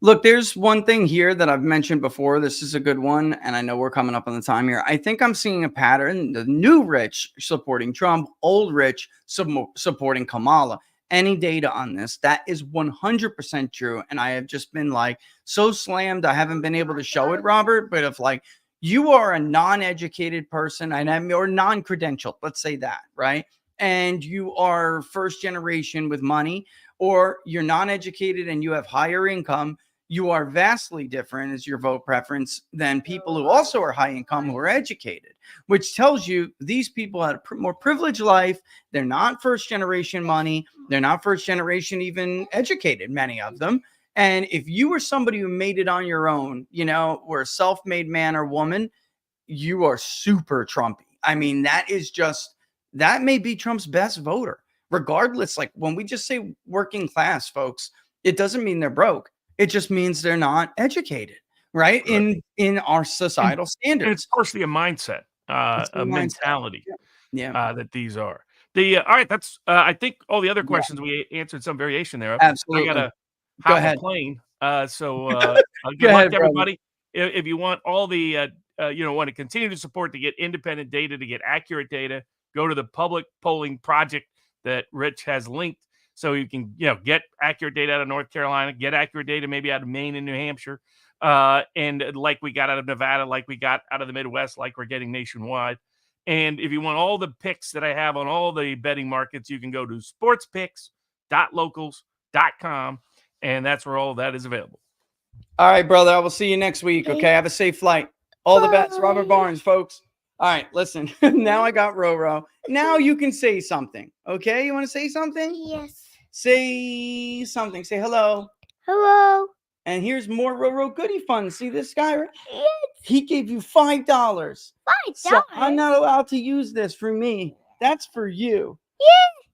Look, there's one thing here that I've mentioned before. This is a good one, and I know we're coming up on the time here. I think I'm seeing a pattern: the new rich supporting Trump, old rich supporting Kamala. Any data on this? That is 100% true. And I have just been like so slammed. I haven't been able to show it, Robert. But if like you are a non-educated person or non-credentialed, let's say that, right? And you are first generation with money, or you're non-educated and you have higher income, you are vastly different as your vote preference than people who also are high income who are educated, which tells you these people had a more privileged life. They're not first generation money. They're not first generation even educated, many of them. And if you were somebody who made it on your own, were a self-made man or woman, you are super Trumpy. I mean, that may be Trump's best voter. Regardless, like when we just say working class, folks, it doesn't mean they're broke. It just means they're not educated, right? In our societal standards. And it's partially a mindset, a mentality that these are. All right, that's I think all the other questions we answered some variation there. Absolutely. I got to Go hop ahead. a plane. Good luck to everybody. If you want all the want to continue to support to get independent data, to get accurate data, go to the public polling project that Rich has linked So you can, get accurate data out of North Carolina, get accurate data maybe out of Maine and New Hampshire, and like we got out of Nevada, like we got out of the Midwest, like we're getting nationwide. And if you want all the picks that I have on all the betting markets, you can go to sportspicks.locals.com, and that's where all that is available. All right, brother. I will see you next week. Okay. Have a safe flight. All the best. Robert Barnes, folks. All right. Listen, now I got Roro. Now you can say something. Okay. You want to say something? Yes. Say something. Say hello. Hello. And here's more Roro goodie fun. See this guy? Right? Yes. He gave you $5. $5. So I'm not allowed to use this for me. That's for you. Yeah.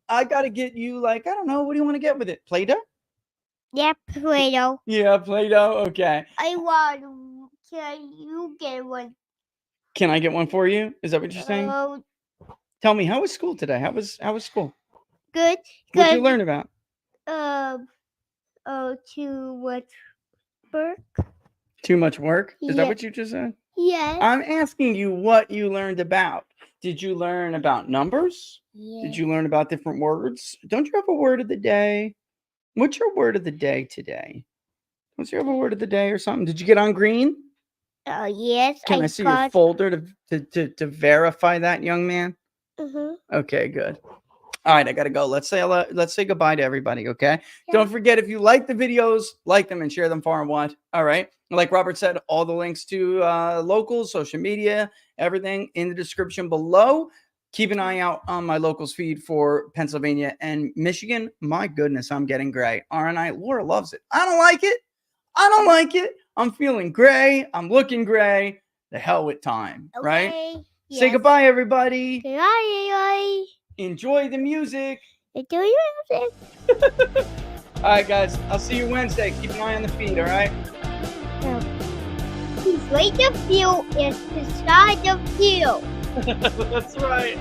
I got to get you, like, I don't know. What do you want to get with it? Play-Doh? Yeah, Play-Doh. Yeah, Play-Doh. Okay. I want. Can you get one? Can I get one for you? Is that what you're saying? Tell me, how was school today? How was school? Good. What did you learn about? Too much work. Too much work? Is that Yeah. what you just said? Yes. I'm asking you what you learned about. Did you learn about numbers? Yes. Did you learn about different words? Don't you have a word of the day? What's your word of the day today? What's your word of the day or something? Did you get on green? Yes. Can I see your folder to verify that, young man? Mm-hmm. Okay, good. All right, I gotta go. Let's say goodbye to everybody. Okay. Yeah. Don't forget, if you like the videos, like them and share them far and wide. All right. Like Robert said, all the links to locals, social media, everything in the description below. Keep an eye out on my locals feed for Pennsylvania and Michigan. My goodness, I'm getting gray, aren't I? Laura loves it. I don't like it. I'm feeling gray. I'm looking gray. The hell with time, right? Yes. Say goodbye, everybody. Goodbye. Enjoy the music. Enjoy your music. All right, guys. I'll see you Wednesday. Keep an eye on the feed, all right? Please rate the field and decide the field. That's right.